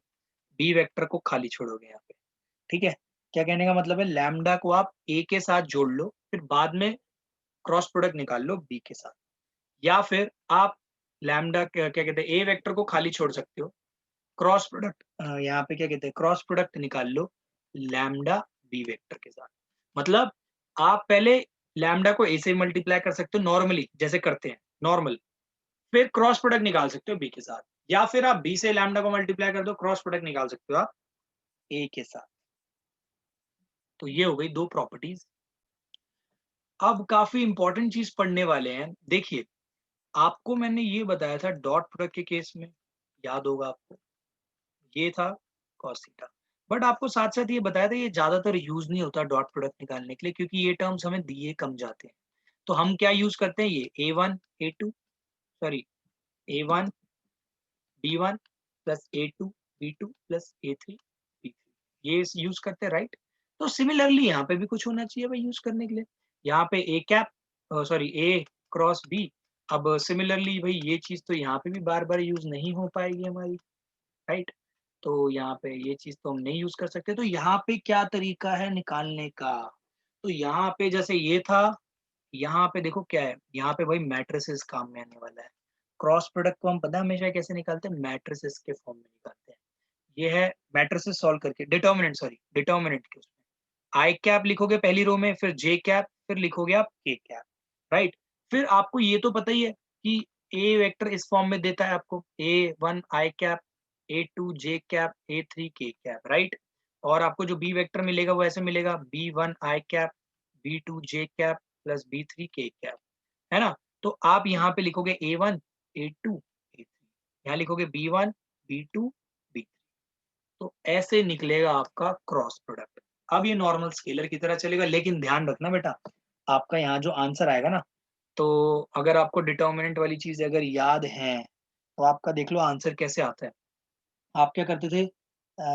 बी वेक्टर को खाली छोड़ोगे यहाँ पे। ठीक है, क्या कहने का मतलब है, लैम्डा को आप ए के साथ जोड़ लो, फिर बाद में क्रॉस प्रोडक्ट निकाल लो बी के साथ, या फिर आप लैम्डा क्या कहते हैं ए वेक्टर को खाली छोड़ सकते हो, क्रॉस प्रोडक्ट यहाँ पे क्या कहते हैं क्रॉस प्रोडक्ट निकाल लो लैम्डा बी वेक्टर के साथ। मतलब आप पहले लैम्डा को ए से मल्टीप्लाई कर सकते हो नॉर्मली जैसे करते हैं नॉर्मल, फिर क्रॉस प्रोडक्ट निकाल सकते हो बी के साथ, या फिर आप बी से लैम्डा को मल्टीप्लाई कर दो, क्रॉस प्रोडक्ट निकाल सकते हो आप ए के साथ। तो ये हो गई दो प्रॉपर्टीज। अब काफी इंपॉर्टेंट चीज पढ़ने वाले हैं, देखिए आपको मैंने ये बताया था डॉट प्रोडक्ट के केस में, याद होगा आपको, ये था cos थीटा, बट आपको साथ साथ ये बताया था ये ज्यादातर यूज नहीं होता डॉट प्रोडक्ट निकालने के लिए, क्योंकि ये टर्म्स हमें दिए कम जाते हैं। तो हम क्या यूज करते हैं, ये a1 a2 sorry a1 b1 plus a2 b2 plus a3 b3, ये यूज करते हैं, राइट। तो सिमिलरली यहाँ पे भी कुछ होना चाहिए भाई यूज करने के लिए, यहाँ पे a cap sorry a cross b। अब सिमिलरली भाई ये चीज तो यहाँ पे भी बार बार यूज नहीं हो पाएगी हमारी, राइट। तो यहाँ पे ये चीज तो हम नहीं यूज कर सकते, तो यहाँ पे क्या तरीका है निकालने का, तो यहाँ पे जैसे ये था, यहाँ पे देखो क्या है, यहाँ पे भाई मैट्रिसेस काम में आने वाला है। क्रॉस प्रोडक्ट को हम पता है हमेशा कैसे निकालते हैं, मैट्रिसेस के फॉर्म में निकालते हैं। ये है मैट्रिसेस सॉल्व करके, डिटर्मिनेंट सॉरी डिटर्मिनेंट के उसमें आई कैप लिखोगे पहली रो में, फिर जे कैप, फिर लिखोगे आप के कैप, राइट। फिर आपको ये तो पता ही है कि ए वेक्टर इस फॉर्म में देता है आपको, a1 आई कैप, a2 जे कैप, a3 के कैप, राइट। और आपको जो बी वेक्टर मिलेगा वो ऐसे मिलेगा, b1 आई कैप, b2 जे कैप प्लस b3 के कैप, है ना। तो आप यहाँ पे लिखोगे a1 a2 a3, यहाँ लिखोगे b1 b2 b3, तो ऐसे निकलेगा आपका क्रॉस प्रोडक्ट। अब ये नॉर्मल स्केलर की तरह चलेगा, लेकिन ध्यान रखना बेटा, आपका यहाँ जो आंसर आएगा ना, तो अगर आपको डिटर्मिनेंट वाली चीज अगर याद है, तो आपका देख लो आंसर कैसे आता है। आप क्या करते थे,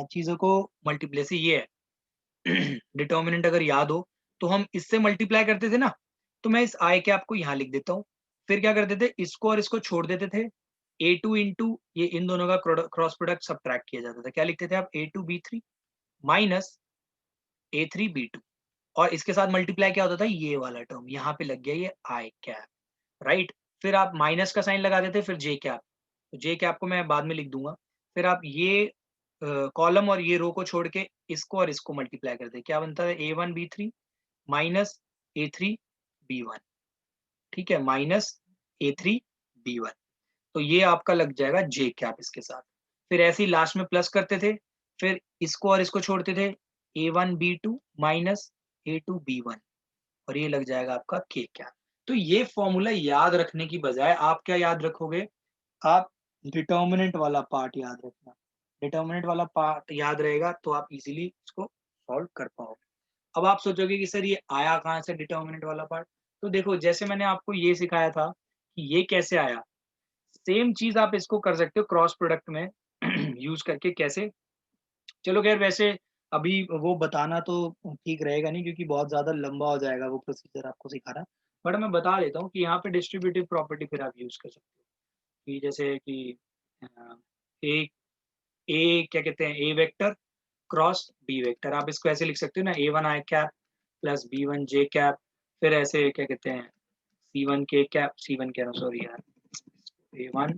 चीजों को मल्टीप्लाई से, ये है डिटर्मिनेंट अगर याद हो तो हम इससे मल्टीप्लाई करते थे ना, तो मैं इस आई कैप को यहाँ लिख देता हूँ, फिर क्या करते थे इसको और इसको छोड़ देते थे, a2 इंटू ये इन दोनों का क्रॉस प्रोडक्ट सब्ट्रैक्ट किया जाता था, क्या लिखते थे आप a2 b3 minus a3 b2, और इसके साथ मल्टीप्लाई क्या होता था, ये वाला टर्म यहाँ पे लग गया ये आई कैप, राइट। फिर आप माइनस का साइन लगा देते, फिर जे कैप, तो जे कैप को मैं बाद में लिख दूंगा, फिर आप ये कॉलम और ये रो को छोड़ के इसको और इसको मल्टीप्लाई करते, क्या बनता है a1 b3 minus a3 b1, ठीक है, माइनस a3 b1, तो ये आपका लग जाएगा जे कैप इसके साथ। फिर ऐसे ही लास्ट में प्लस करते थे, फिर इसको और इसको छोड़ते थे, a1 b2 minus a2 b1, और ये लग जाएगा आपका के कैप। तो ये फॉर्मूला याद रखने की बजाय आप क्या याद रखोगे, आप डिटर्मिनेंट वाला पार्ट याद रखना, डिटर्मिनेंट वाला पार्ट याद रहेगा तो आप इजीली इसको सॉल्व कर पाओगे। अब आप सोचोगे कि सर ये आया कहाँ से डिटर्मिनेंट वाला पार्ट, तो देखो जैसे मैंने आपको ये सिखाया था कि ये कैसे आया, सेम चीज आप इसको कर सकते हो क्रॉस प्रोडक्ट में यूज करके कैसे। चलो खैर वैसे अभी वो बताना तो ठीक रहेगा नहीं, क्योंकि बहुत ज्यादा लंबा हो जाएगा वो प्रोसीजर आपको सिखाना, बट मैं बता देता हूँ कि यहाँ पे डिस्ट्रीब्यूटिव प्रॉपर्टी फिर आप यूज कर सकते हो, कि जैसे कि एक ए क्या कहते हैं, ए वेक्टर क्रॉस बी वेक्टर। आप इसको ऐसे लिख सकते हो ना, A1 आई कैप प्लस B1 जे कैप, फिर ऐसे क्या कहते हैं C1 के कैप, C1 कह रहा हूँ सॉरी यार, A1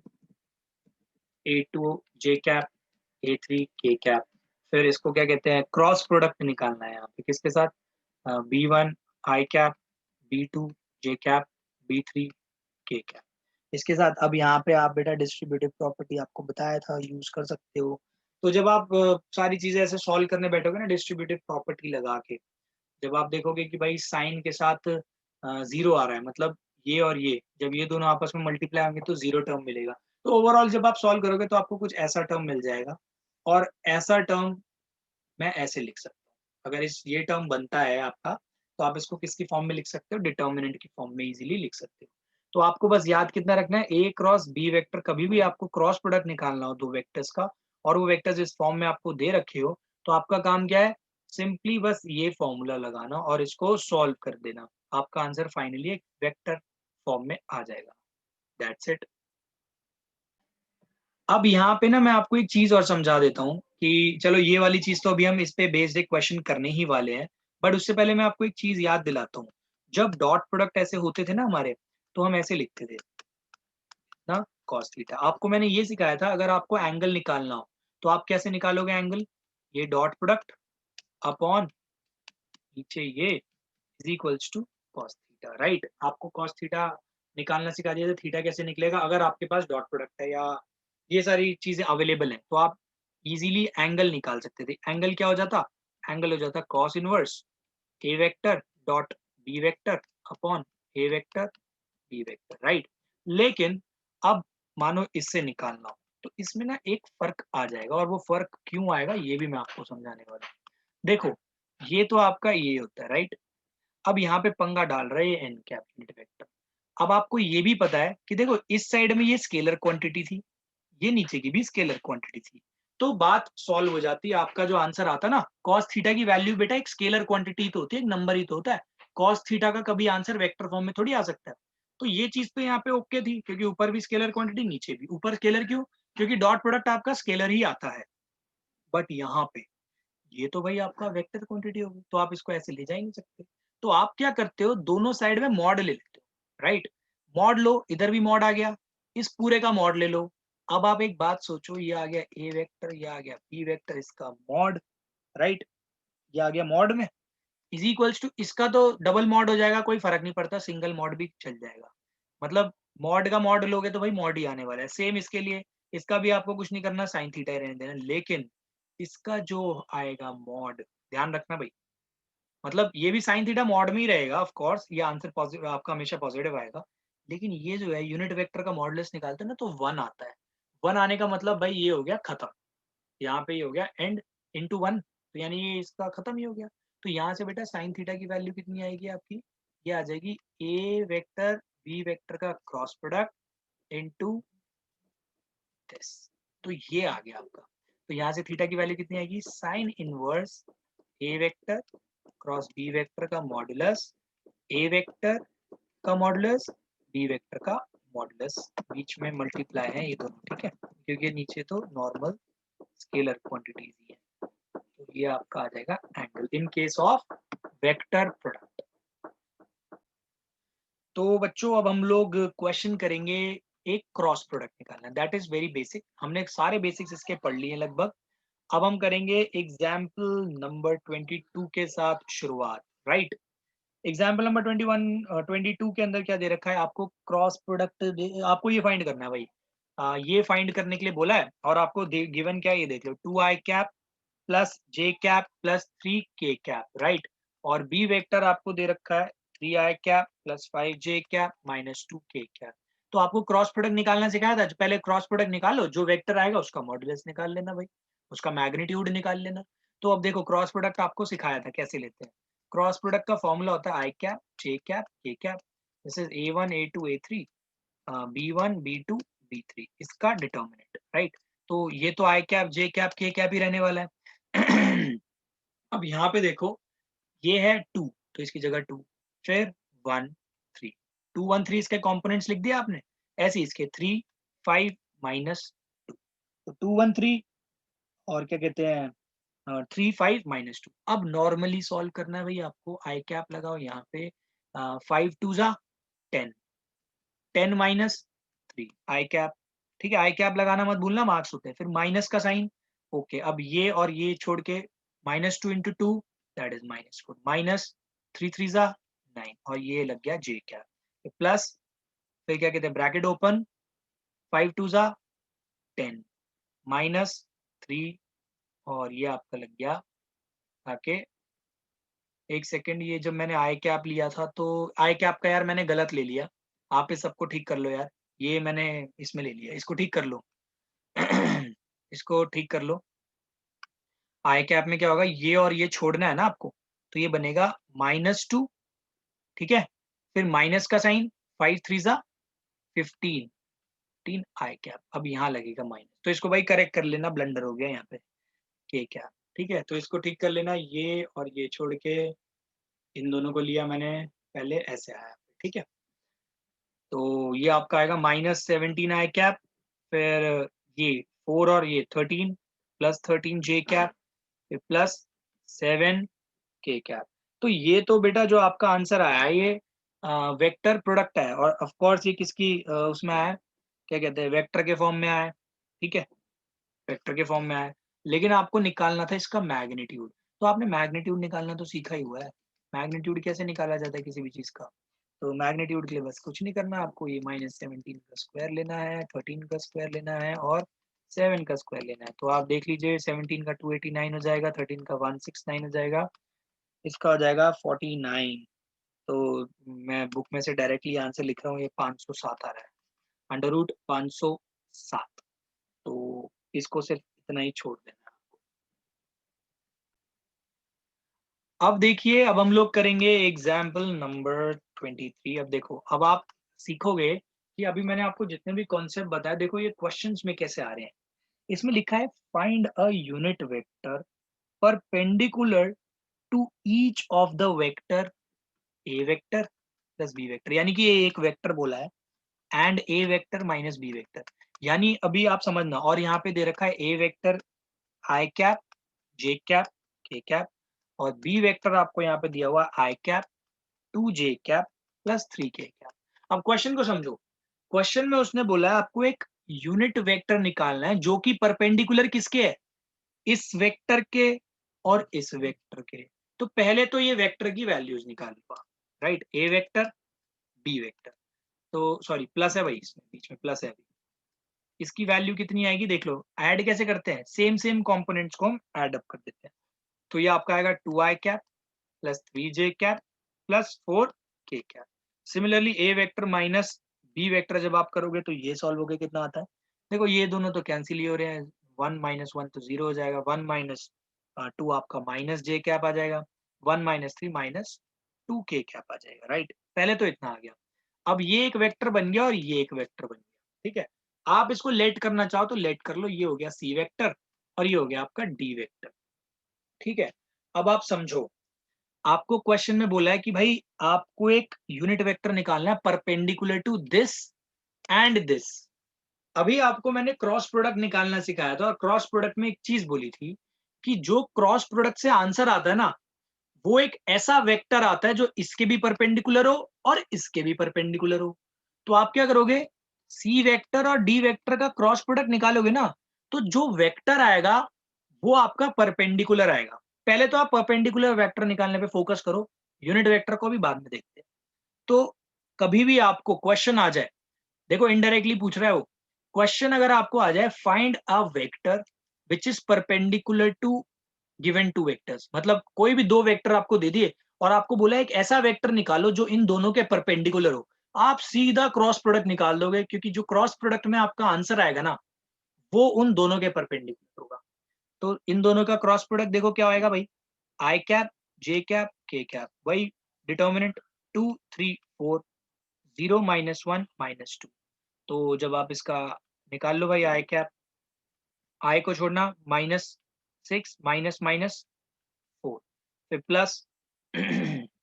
A2 जे कैप A3 के कैप। फिर इसको क्या कहते हैं, क्रॉस प्रोडक्ट निकालना है यहाँ पे किसके साथ, B1 आई कैप B2 जे कैप B3 के कैप इसके साथ। अब यहाँ पे आप बेटा डिस्ट्रीब्यूटिव प्रॉपर्टी आपको बताया था यूज कर सकते हो। तो जब आप सारी चीजें ऐसे सॉल्व करने बैठोगे ना डिस्ट्रीब्यूटिव प्रॉपर्टी लगा के, जब आप देखोगे कि भाई साइन के साथ जीरो आ रहा है, मतलब ये और ये जब ये दोनों आपस में मल्टीप्लाई होंगे तो जीरो टर्म मिलेगा। तो ओवरऑल जब आप सॉल्व करोगे तो आपको कुछ ऐसा टर्म मिल जाएगा, और ऐसा टर्म मैं ऐसे लिख सकता हूँ। अगर इस ये टर्म बनता है आपका, तो आप इसको किसकी फॉर्म में लिख सकते हो, डिटर्मिनेंट की फॉर्म में इजीली लिख सकते हो। तो आपको बस याद कितना रखना है, ए क्रॉस बी वेक्टर, कभी भी आपको क्रॉस प्रोडक्ट निकालना हो दो वेक्टर्स का, और वो वेक्टर्स इस फॉर्म में आपको दे रखे हो, तो आपका काम क्या है, सिंपली बस ये फॉर्मूला लगाना और इसको सॉल्व कर देना। आपका आंसर फाइनली एक वेक्टर फॉर्म में आ जाएगा। That's it. अब यहाँ पे ना मैं आपको एक चीज और समझा देता हूँ कि चलो ये वाली चीज तो अभी हम इस पे बेस्ड एक क्वेश्चन करने ही वाले हैं, बट उससे पहले मैं आपको एक चीज याद दिलाता हूँ। जब डॉट प्रोडक्ट ऐसे होते थे ना हमारे, तो हम ऐसे लिखते थे ना, कॉस थीटा। आपको मैंने ये सिखाया था, अगर आपको एंगल निकालना हो तो आप कैसे निकालोगे एंगल, ये डॉट प्रोडक्ट अपॉन नीचे ये is equals to cos theta, right. आपको कॉस थीटा निकालना सिखा दिया, तो थीटा कैसे निकलेगा, अगर आपके पास डॉट प्रोडक्ट है या ये सारी चीजें अवेलेबल हैं, तो आप इजीली एंगल निकाल सकते थे। एंगल क्या हो जाता, एंगल हो जाता cos inverse A vector dot B vector upon A vector B vector, right. लेकिन अब मानो इससे निकालना हो, तो इसमें ना एक फर्क आ जाएगा, और वो फर्क क्यों आएगा ये भी मैं आपको समझाने वाला हूँ। देखो, ये तो आपका ये होता है, राइट। अब यहाँ पे पंगा डाल रहा है ये एन कैप यूनिट वेक्टर। अब आपको ये भी पता है कि देखो इस साइड में ये स्केलर क्वांटिटी थी, ये नीचे की भी स्केलर क्वांटिटी थी, तो बात सॉल्व हो जाती है। आपका जो आंसर आता ना, कॉस थीटा की वैल्यू बेटा एक स्केलर क्वांटिटी तो होती है, एक नंबर ही तो होता है। कॉस थीटा का कभी आंसर वेक्टर फॉर्म में थोड़ी आ सकता है। तो ये चीज तो यहाँ पे ओके थी, क्योंकि ऊपर भी स्केलर क्वांटिटी नीचे भी। ऊपर स्केलर क्यों, क्योंकि डॉट प्रोडक्ट आपका स्केलर ही आता है। बट यहाँ पे ये तो भाई आपका वेक्टर क्वांटिटी होगी, तो आप इसको ऐसे ले जा ही नहीं सकते। तो आप क्या करते हो, दोनों साइड में मॉड ले लेते हो, राइट। मॉड लो, इधर भी मॉड आ गया, इस पूरे का मॉड ले लो। अब आप एक बात सोचो, ये आ गया ए वेक्टर, ये आ गया बी वेक्टर, इसका मॉड, राइट, ये आ गया मॉड में, इज इक्वल्स टू इसका तो डबल मॉड हो जाएगा, कोई फर्क नहीं पड़ता, सिंगल मॉड भी चल जाएगा। मतलब मॉड का मॉड लोगे तो भाई मॉड ही आने वाला है। सेम इसके लिए, इसका भी आपको कुछ नहीं करना, साइन थीटा ही रहने देना। लेकिन इसका जो आएगा मॉड, ध्यान रखना भाई, मतलब ये भी साइन थीटा मॉड में ही रहेगा, ऑफ कोर्स ये आंसर पॉजिटिव आपका हमेशा पॉजिटिव आएगा। लेकिन ये जो है यूनिट वेक्टर का मॉडुलस निकालते हैं ना, तो वन आता है। वन आने का मतलब भाई ये हो गया खत्म, यहाँ पे ये हो गया एंड इनटू वन, तो यानी ये इसका खत्म ही हो गया। तो यहाँ से बेटा साइन थीटा की वैल्यू कितनी आएगी आपकी, ये आ जाएगी ए वेक्टर बी वेक्टर का क्रॉस प्रोडक्ट इनटू दिस। तो ये आ गया आपका। तो यहाँ से थीटा की वैल्यू कितनी आएगी, sine inverse A vector cross B vector का मॉडुलस, ए वेक्टर का मॉडुलस बी वेक्टर का मॉडुलस, बीच में मल्टीप्लाई है ये दोनों, ठीक है, क्योंकि नीचे तो नॉर्मल स्केलर क्वांटिटीज ही है। तो ये आपका आ जाएगा angle in case of vector product. तो बच्चों अब हम लोग क्वेश्चन करेंगे, एक क्रॉस प्रोडक्ट निकालना, दैट इज वेरी बेसिक, हमने सारे बेसिक्स इसके पढ़ लिए लगभग। अब हम करेंगे एग्जाम्पल नंबर 22 के साथ शुरुआत, राइट। एग्जाम्पल नंबर 21 22 के अंदर क्या दे रखा है आपको, क्रॉस प्रोडक्ट आपको ये फाइंड करना है भाई। ये फाइंड करने के लिए बोला है, और आपको गिवन क्या है ये देख लो, 2i cap plus J cap plus 3k cap, right. और बी वेक्टर आपको दे रखा है 3i cap plus 5j cap minus 2k cap. तो आपको क्रॉस प्रोडक्ट निकालना सिखाया था, पहले क्रॉस प्रोडक्ट निकालो, जो वेक्टर आएगा उसका मॉडुलस निकाल लेना भाई, उसका मैग्नीट्यूड निकाल लेना। तो अब देखो क्रॉस प्रोडक्ट आपको सिखाया था कैसे लेते हैं। क्रॉस प्रोडक्ट का फॉर्मूला होता है आई cap J cap K cap, this is A1 A2 A3 B1 B2 B3, इसका डिटर्मिनेंट, राइट। तो ये तो आई cap J cap K cap ही रहने वाला है। अब यहाँ पे देखो, ये है 2, तो इसकी जगह 2, फिर 1 3, 2 1 3 इसके कंपोनेंट्स लिख दिया आपने, ऐसे इसके 3 5 माइनस 2, तो 2 1 3 और क्या कहते हैं 3 5 -2। अब नॉर्मली सॉल्व करना है भाई आपको, आई कैप लगाओ यहाँ पे, 5 2 जा 10, 10 -3 आई कैप, ठीक है, आई कैप लगाना मत भूलना, मार्क्स होते हैं। फिर माइनस का साइन, ओके, अब ये और ये छोड़ के -2 × 2 दैट इज -4, माइनस 3 3 जा 9 और ये लग गया जे कैप, प्लस फिर क्या कहते हैं ब्रैकेट ओपन, 5 2 जा 10 -3 और ये आपका लग गया आके, एक सेकंड, ये जब मैंने आई कैप लिया था तो आई कैप का यार मैंने गलत ले लिया, आप इस सबको ठीक कर लो यार, ये मैंने इसमें ले लिया, इसको ठीक कर लो इसको ठीक कर लो। आई कैप में क्या होगा, ये और ये छोड़ना है ना आपको, तो ये बनेगा -2, ठीक है, फिर माइनस का साइन, 5 3 जा 15, 15 आई कैप, अब यहाँ लगेगा माइनस, तो इसको भाई करेक्ट कर लेना, ब्लंडर हो गया यहाँ पे के कैप, ठीक है, तो इसको ठीक कर लेना, ये और ये छोड़ के इन दोनों को लिया मैंने, पहले ऐसे आया, ठीक है, तो ये आपका आएगा -17 आई कैप, फिर ये 4 और ये 13 +13 जे कैप, फिर +7 के कैप। तो ये तो बेटा जो आपका आंसर आया है, ये वेक्टर प्रोडक्ट है, और ऑफ कोर्स ये किसकी उसमें आया है, क्या कहते हैं, वेक्टर के फॉर्म में आया है, ठीक है, वेक्टर के फॉर्म में आया है। लेकिन आपको निकालना था इसका मैग्नीट्यूड, तो आपने मैग्नीट्यूड निकालना तो सीखा ही हुआ है, मैग्नीट्यूड कैसे निकाला जाता है किसी भी चीज़ का। तो मैग्नीट्यूड के लिए बस कुछ नहीं करना आपको, ये -17 का स्क्वायर लेना है, 13 का स्क्वायर लेना है और 7 का स्क्वायर लेना है। तो आप देख लीजिए, 17 का 289 हो जाएगा, 13 का 169 हो जाएगा, इसका हो जाएगा 49। तो मैं बुक में से डायरेक्टली आंसर लिख रहा हूँ, ये 507 आ रहा है, अंडर रूट 507। तो इसको सिर्फ इतना ही छोड़ देना। अब देखिए, अब हम लोग करेंगे एग्जाम्पल नंबर 23। अब देखो, अब आप सीखोगे कि अभी मैंने आपको जितने भी कॉन्सेप्ट बताया, देखो ये क्वेश्चंस में कैसे आ रहे हैं। इसमें लिखा है find a unit vector perpendicular to each of the vector A vector plus B vector, यानी कि ये एक वेक्टर बोला है, and A vector minus B vector, यानी अभी आप समझना, और यहाँ पे दे रखा है ए वेक्टर आई cap, J cap, K cap, और बी वेक्टर आपको यहाँ पे दिया हुआ आई कैप, 2 जे कैप प्लस 3 के कैप। अब क्वेश्चन को समझो, क्वेश्चन में उसने बोला है आपको एक यूनिट वेक्टर निकालना है जो कि परपेंडिकुलर किसके है, इस वेक्टर के और इस वेक्टर के। तो पहले तो ये वेक्टर की वैल्यूज निकाल लो, राइट, ए वेक्टर बी वेक्टर, तो सॉरी प्लस है भाई, इसमें बीच में प्लस है, इसकी वैल्यू कितनी आएगी देख लो, ऐड कैसे करते हैं, सेम सेम कंपोनेंट्स को हम ऐड अप कर देते हैं। तो ये आपका आएगा 2 I cap plus 3 J cap plus 4 के कैप। सिमिलरली ए वेक्टर माइनस बी वेक्टर जब आप करोगे तो ये सॉल्व होके कितना आता है, देखो ये दोनों तो कैंसिल ही हो रहे हैं, 1 - 1 तो 0 हो जाएगा, 1 - 2 आपका माइनस जे कैप आ जाएगा, 1 - 3 -2 के कैप आ जाएगा, राइट, पहले तो इतना आ गया। अब ये एक वेक्टर बन गया और ये एक वेक्टर बन गया, ठीक है, आप इसको लेट करना चाहो तो लेट कर लो, ये हो गया सी वेक्टर और ये हो गया आपका डी वेक्टर, ठीक है। अब आप समझो, आपको क्वेश्चन में बोला है कि भाई आपको एक यूनिट वेक्टर निकालना है perpendicular to this and this. अभी आपको मैंने क्रॉस प्रोडक्ट निकालना सिखाया था, और क्रॉस प्रोडक्ट में एक चीज बोली थी कि जो क्रॉस प्रोडक्ट से आंसर आता है ना, वो एक ऐसा वेक्टर आता है जो इसके भी परपेंडिकुलर हो और इसके भी परपेंडिकुलर हो। तो आप क्या करोगे, सी वेक्टर और डी वेक्टर का क्रॉस प्रोडक्ट निकालोगे ना, तो जो वेक्टर आएगा वो आपका परपेंडिकुलर आएगा। पहले तो आप परपेंडिकुलर वेक्टर निकालने पे फोकस करो, यूनिट वेक्टर को भी बाद में देखते हैं। तो कभी भी आपको क्वेश्चन आ जाए, देखो इनडायरेक्टली पूछ रहा है वो, क्वेश्चन अगर आपको आ जाए find a vector which is perpendicular to given two vectors, मतलब कोई भी दो वेक्टर आपको दे दिए और आपको बोला एक ऐसा वेक्टर निकालो जो इन दोनों के परपेंडिकुलर हो, आप सीधा क्रॉस प्रोडक्ट निकाल दोगे, क्योंकि जो क्रॉस प्रोडक्ट में आपका आंसर आएगा ना, वो उन दोनों के परपेंडिकुलर होगा। तो इन दोनों का क्रॉस प्रोडक्ट देखो क्या आएगा भाई, I cap J cap K cap, वही डिटर्मिनेंट 2 3 4, 0 -1 -2। तो जब आप इसका निकाल लो भाई, आई कैप, आई को छोड़ना, -6 -4, फिर प्लस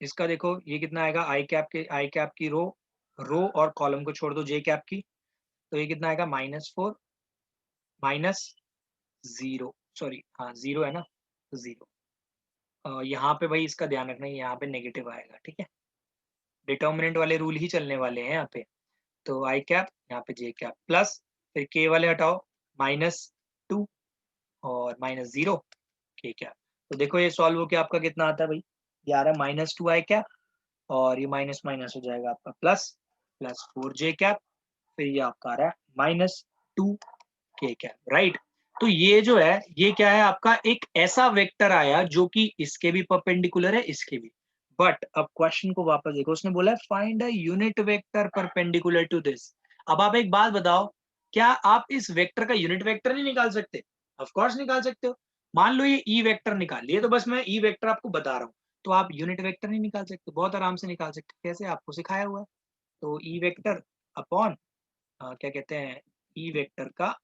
इसका देखो ये कितना आएगा, आई कैप की रो, रो और कॉलम को छोड़ दो जे कैप की, तो ये कितना आएगा -4 -0, सॉरी, हाँ 0 है ना, 0। यहाँ पे भाई इसका ध्यान रखना, यहाँ पे नेगेटिव आएगा, ठीक है। डिटर्मिनेंट वाले रूल ही चलने वाले हैं यहाँ पे। तो आई कैप, यहाँ पे जे कैप प्लस, फिर के वाले हटाओ, -2 और -0 के कैप। तो देखो ये सॉल्व होके आपका कितना आता है भाई, ये आ रहा है -2 आई कैप, और ये माइनस माइनस हो जाएगा आपका प्लस, +4 जे कैप, फिर ये आपका आ रहा है -2 के कैप, राइट। तो ये जो है, ये क्या है आपका, एक ऐसा वेक्टर आया जो कि इसके भी परपेंडिकुलर है, इसके भी। बट अब क्वेश्चन को वापस देखो, उसने बोला है find a unit vector perpendicular to this. अब आप एक बात बताओ, क्या आप इस वेक्टर का यूनिट वेक्टर नहीं निकाल सकते? ऑफ कोर्स निकाल सकते हो। मान लो ये ई वेक्टर निकाल लिए, तो बस मैं ई वेक्टर आपको बता रहा हूँ, तो आप यूनिट वेक्टर नहीं निकाल सकते? बहुत आराम से निकाल सकते। कैसे? आपको सिखाया हुआ है। तो ई वेक्टर अपॉन क्या कहते हैं, ई वेक्टर का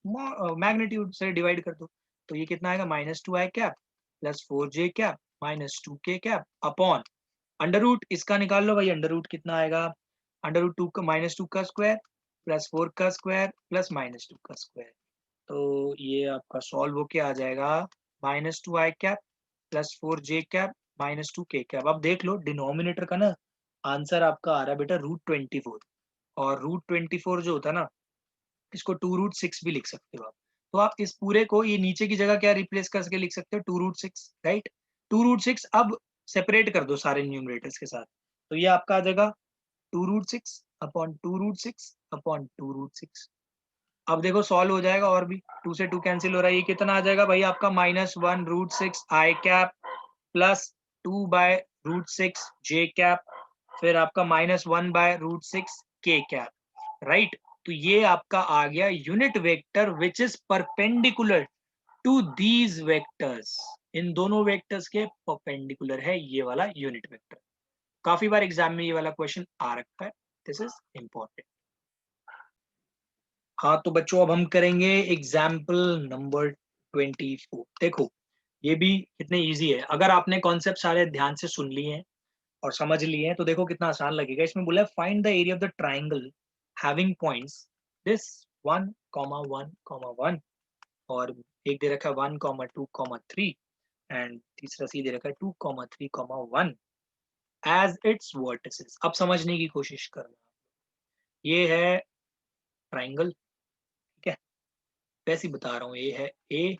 मैग्नीट्यूड से डिवाइड कर दो। तो ये कितना आएगा, -2 आई कैप +4 जे कैप -2 के कैप अपॉन अंडर रूट इसका निकाल लो भाई। अंडर रूट कितना आएगा, अंडर रूट टू का -2 का स्क्वायर +4 का स्क्वायर +-2 का स्क्वायर। तो ये आपका सॉल्व होके आ जाएगा -2 आई कैप +4 जे कैप -2 के कैप। अब देख लो डिनोमिनेटर का ना आंसर आपका आ रहा है बेटा √24, और √24 जो होता है ना, इसको 2√6 भी लिख सकते हो आप। तो आप इस पूरे को ये नीचे की जगह क्या रिप्लेस करके लिख सकते हो, 2√6, राइट। 2√6 अब सेपरेट कर दो सारे न्यूमरेटर्स के साथ, तो ये आपका आ जाएगा 2√6 अपॉन 2√6 अपॉन 2√6। अब देखो सॉल्व हो जाएगा, और भी 2 से 2 कैंसिल हो रहा है। ये कितना आ जाएगा भाई आपका, -1√6 आई कैप +2/√6 जे कैप, फिर आपका -1/√6 के कैप, राइट। तो ये आपका आ गया unit vector which is perpendicular to these vectors. इन दोनों वेक्टर्स के परपेंडिकुलर है ये वाला यूनिट वेक्टर। काफी बार एग्जाम में ये वाला क्वेश्चन आ रखा है, दिस इज इंपॉर्टेंट। हाँ तो बच्चों अब हम करेंगे एग्जाम्पल नंबर 24। देखो ये भी कितने इजी है, अगर आपने कॉन्सेप्ट सारे ध्यान से सुन लिए हैं और समझ लिए हैं तो देखो कितना आसान लगेगा। इसमें बोला है find the area of the triangle having points this 1,1,1, और एक दे रखा है 1,2,3, एंड तीसरा सी दे रखा है 2,3,1 एज इट्स वर्टिसेस। अब समझने की कोशिश करना, ये है ट्राइंगल, ठीक है, वैसे ही बता रहा हूँ। ये है ए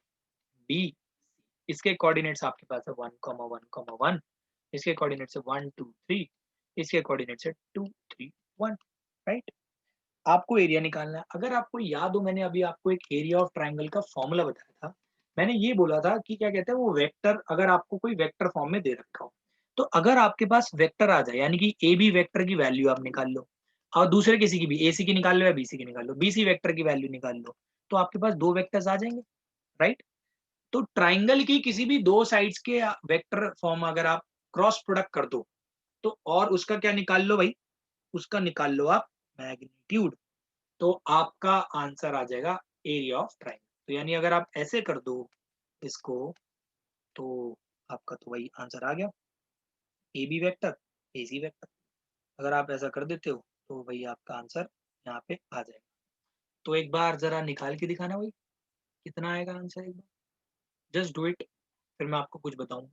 बी, इसके कोऑर्डिनेट्स आपके पास है 1,1,1, इसके कोऑर्डिनेट्स है 1 2 3, इसके कोऑर्डिनेट्स है 2 3 1, राइट। आपको एरिया निकालना है। अगर आपको याद हो, मैंने अभी आपको एक एरिया ऑफ ट्राइंगल का फॉर्मूला बताया था। मैंने ये बोला था कि क्या कहते हैं, वो वेक्टर अगर आपको कोई वेक्टर फॉर्म में दे रखा हो, तो अगर आपके पास वेक्टर आ जाए, यानी कि ए बी वेक्टर की वैल्यू आप निकाल लो, और दूसरे किसी की भी, ए सी की निकाल लो या बी सी की निकाल लो, बी सी वेक्टर की वैल्यू निकाल लो, तो आपके पास दो वेक्टर्स आ जाएंगे, राइट। तो ट्राइंगल की किसी भी दो साइड्स के वेक्टर फॉर्म अगर आप क्रॉस प्रोडक्ट कर दो, तो और उसका क्या निकाल लो भाई, उसका निकाल लो आप मैग्नीट्यूड, तो आपका आंसर आ जाएगा एरिया ऑफ ट्राइंगल। तो यानी अगर आप ऐसे कर दो इसको, तो आपका तो वही आंसर आ गया, A B vector A C vector. अगर आप ऐसा कर देते हो तो वही आपका आंसर यहाँ पे आ जाएगा। तो एक बार जरा निकाल के दिखाना भाई, कितना आएगा आंसर, एक बार जस्ट डू इट, फिर मैं आपको कुछ बताऊंगा।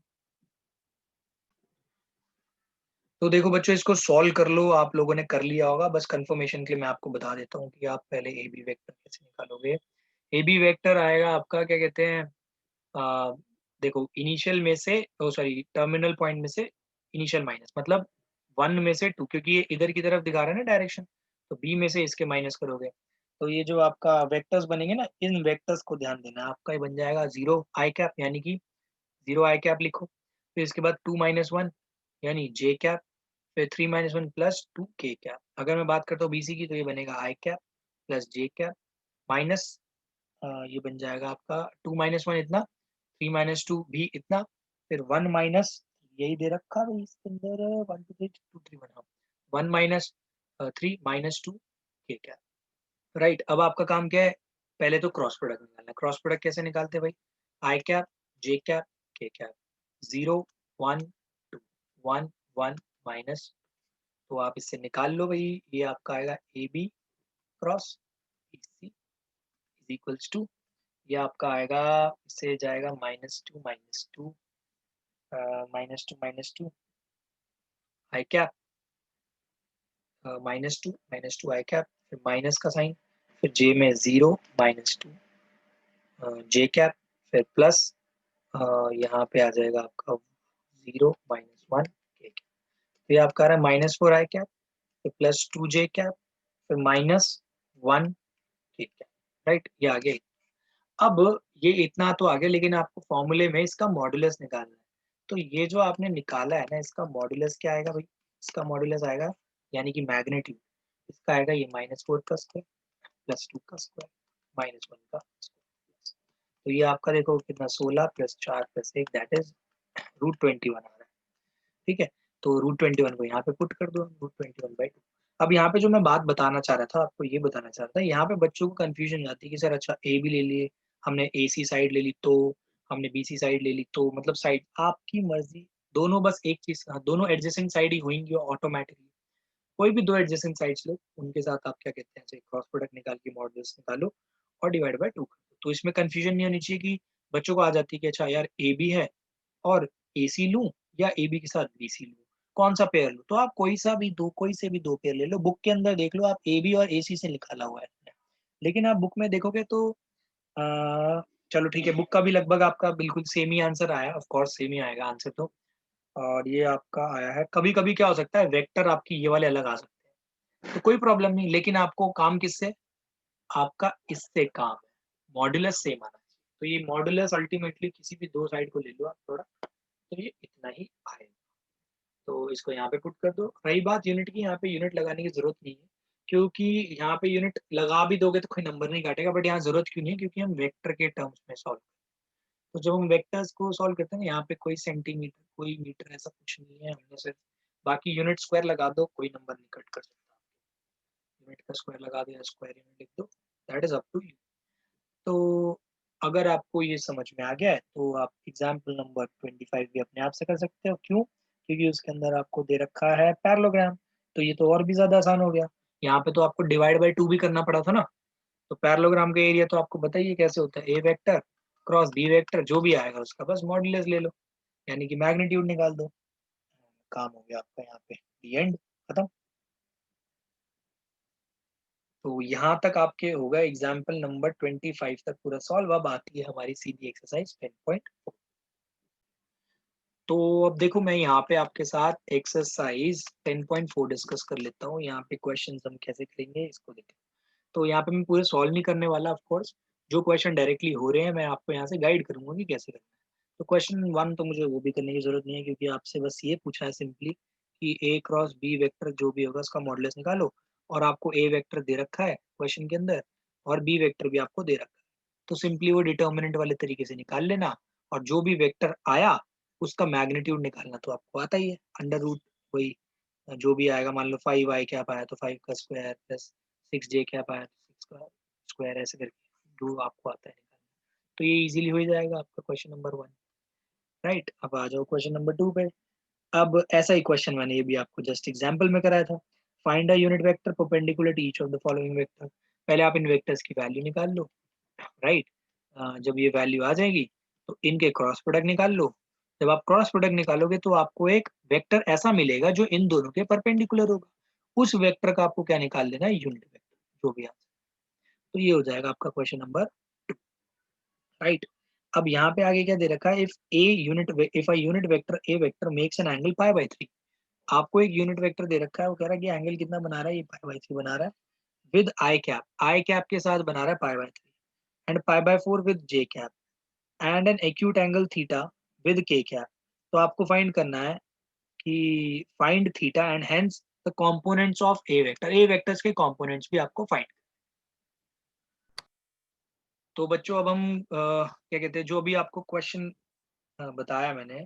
तो देखो बच्चों, इसको सॉल्व कर लो, आप लोगों ने कर लिया होगा, बस कंफर्मेशन के लिए मैं आपको बता देता हूँ कि आप पहले ए बी वेक्टर कैसे निकालोगे। ए बी वेक्टर आएगा आपका, क्या कहते हैं, आ, देखो इनिशियल में से, ओ सॉरी, टर्मिनल पॉइंट में से इनिशियल माइनस, मतलब 1 में से 2, क्योंकि ये इधर की तरफ दिखा रहा है ना डायरेक्शन, तो बी में से इसके माइनस करोगे। तो ये जो आपका वेक्टर्स बनेंगे ना, इन वेक्टर्स को ध्यान देना, आपका ये बन जाएगा 0 आई कैप, यानी कि 0 आई कैप लिखो, फिर इसके बाद 2 - 1 यानी जे कैप, फिर 3 - 1 +2 के कैप। अगर मैं बात करता हूँ बीसी की, तो ये बनेगा आई cap plus J cap minus, ये बन जाएगा आपका 2 - 1 इतना, 3 - 2 भी इतना, फिर 1 माइनस, यही दे रखा है इसके अंदर, 1 2 3 2 3 1, 1 - 3 - 2 के कैप, राइट। अब आपका काम क्या है, पहले तो क्रॉस प्रोडक्ट निकालना है। क्रॉस प्रोडक्ट कैसे निकालते हैं भाई, I cap J cap K cap, 0 1 2 1 1 minus, तो आप इससे निकाल लो भाई, ये आपका आएगा A B cross B C is equals to ये आपका आएगा, इससे जाएगा -2 -2 -2 आई कैप, -2 आई कैप, फिर माइनस का साइन, फिर जे में 0 -2 जे कैप, फिर प्लस यहाँ पे आ जाएगा आपका 0 -1 के कैप। तो ये आपका आ रहा है -4 आई कैप, फिर +2 जे कैप, फिर -1 के कैप। राइट, ये आ गया। अब ये इतना तो आ गया, लेकिन आपको फॉर्मूले में इसका मॉडुलस निकालना है। तो ये जो आपने निकाला है ना, इसका मॉडुलस क्या आएगा भाई? इसका मॉडुलस आएगा, यानी कि मैग्नीट्यूड, इसका आएगा ये -4 का स्क्वायर +2 का स्क्वायर -1 का स्क्वायर। तो ये आपका देखो कितना, 16 + 4 + 1 दैट इज √21 आ रहा है। ठीक है, तो √21 को यहाँ पे पुट कर दो, √21/2। अब यहाँ पे जो मैं बात बताना चाह रहा था, आपको ये बताना चाह रहा था, यहाँ पे बच्चों को कंफ्यूजन आती है कि सर अच्छा ए भी ले लिए, हमने ए सी साइड ले ली तो, हमने बी सी साइड ले ली तो, मतलब साइड आपकी मर्जी, दोनों बस एक चीज, दोनों एडजेसेंट साइड ही होंगी ऑटोमेटिकली। कोई भी दो एडजेसेंट साइड्स लो, उनके साथ आप क्या कहते हैं, क्रॉस प्रोडक्ट निकाल के मॉडुलस निकालो और डिवाइड बाय 2 कर दो। तो इसमें कंफ्यूजन नहीं होनी चाहिए कि बच्चों को आ जाती है कि अच्छा यार ए बी है और एसी लूं या एबी के साथ बीसी लूं, कौन सा पेयर लूं? तो आप कोई सा भी दो, कोई से भी दो पेयर ले लो। बुक के अंदर देख लो, आप एबी और एसी से निकाला हुआ है, लेकिन आप बुक में देखोगे तो चलो ठीक है, बुक का भी लगभग आपका बिल्कुल सेम ही आंसर आया, ऑफ कोर्स सेम ही आएगा आंसर तो। और ये आपका आया है, कभी कभी क्या हो सकता है, वेक्टर आपकी ये वाले अलग आ सकते हैं, तो कोई प्रॉब्लम नहीं, लेकिन आपको काम किससे, आपका इससे काम है, मॉड्यूलस सेम आना चाहिए। तो ये मॉड्यूलस अल्टीमेटली किसी भी दो साइड को ले लो आप थोड़ा, तो ये इतना ही आएगा। तो इसको यहाँ पे पुट कर दो। रही बात यूनिट की, यहाँ पे यूनिट लगाने की जरूरत नहीं है, क्योंकि यहाँ पे यूनिट लगा भी दोगे तो कोई नंबर नहीं काटेगा, बट यहाँ जरूरत क्यों नहीं है, क्योंकि हम वेक्टर के टर्म्स में सॉल्व, तो जब हम वेक्टर्स को सॉल्व करते हैं यहाँ पे कोई सेंटीमीटर कोई मीटर ऐसा कुछ नहीं है, हमने सिर्फ बाकी यूनिट स्क्वायर लगा दो, कोई नंबर नहीं कट कर सकता, यूनिट का स्क्वायर लगा दो या स्क्वायर यूनिट लिख दो, that is up to you. तो अगर आपको ये समझ में आ गया है तो आप एग्जाम्पल नंबर 25 भी अपने आप से कर सकते हो। क्यों? क्योंकि उसके अंदर आपको दे रखा है पैरेललोग्राम, तो ये तो और भी ज्यादा आसान हो गया। यहाँ पे तो आपको डिवाइड बाय 2 भी करना पड़ा था ना, तो पैरेललोग्राम का एरिया तो आपको बताइए कैसे होता है, ए वेक्टर क्रॉस बी वेक्टर, जो भी आएगा उसका बस मॉड्यूलस ले लो, यानी कि मैग्नीट्यूड निकाल दो, काम हो गया आपका यहाँ पे, दी एंड, खत्म। तो यहाँ तक आपके होगा एग्जाम्पल नंबर 25 तक पूरा सॉल्व। अब आती है हमारी सीधी एक्सरसाइज 10.4। तो अब देखो, मैं यहाँ पे आपके साथ एक्सरसाइज 10.4 डिस्कस कर लेता हूँ। यहाँ पे क्वेश्चन हम कैसे करेंगे इसको देखें। तो यहाँ पे मैं पूरे सॉल्व नहीं करने वाला, ऑफ कोर्स जो क्वेश्चन डायरेक्टली हो रहे हैं मैं आपको यहाँ से गाइड करूंगा कि कैसे करना है। तो क्वेश्चन 1 तो मुझे वो भी करने की जरूरत नहीं है, क्योंकि आपसे बस ये पूछा है सिंपली कि ए क्रॉस बी वेक्टर जो भी होगा उसका मॉडुलस निकालो, और आपको ए वेक्टर दे रखा है क्वेश्चन के अंदर, और बी वेक्टर भी आपको दे रखा है, तो सिंपली वो डिटर्मिनेंट वाले तरीके से निकाल लेना, और जो भी वेक्टर आया उसका मैग्नीट्यूड निकालना तो आपको आता ही है, अंडर रूट, वही जो भी आएगा, मान लो 5 आई क्या पाया तो 5 का स्क्वायर प्लस 6 जे क्या पाया तो 6 का स्क्वायर, ऐसे करके जो आपको आता है निकालना, तो ये इजीली हो जाएगा आपका क्वेश्चन नंबर 1। राइट, अब आ जाओ क्वेश्चन नंबर 2 पे। अब ऐसा ही क्वेश्चन मैंने ये भी आपको जस्ट एग्जांपल में कराया था। Find a unit vector perpendicular to each of the following vector. पहले आप इन वेक्टर्स की वैल्यू निकाल लो। राइट, जब ये वैल्यू आ जाएगी तो इनके क्रॉस प्रोडक्ट निकाल लो। जब आप क्रॉस प्रोडक्ट निकालोगे तो आपको एक वेक्टर ऐसा मिलेगा जो इन दोनों के परपेंडिकुलर होगा, उस वेक्टर का आपको क्या निकाल लेना है, यूनिट वेक्टर, जो भी आता है। तो ये हो जाएगा आपका क्वेश्चन नंबर 2। राइट, अब यहाँ पे आगे क्या दे रखा है, if a unit vector A vector makes an angle π/3। आपको एक यूनिट वेक्टर दे रखा है, वो कह रहा है कि एंगल कितना बना रहा है, ये π/3 बना रहा है, विद आई कैप के साथ बना रहा है π/3, and π/4 with J cap, and an acute angle theta with K cap. तो आपको फाइंड करना है कि find theta and hence the components of A vector, A vectors के कंपोनेंट्स भी आपको फाइंड। तो बच्चों अब हम क्या कहते हैं, जो भी आपको क्वेश्चन बताया मैंने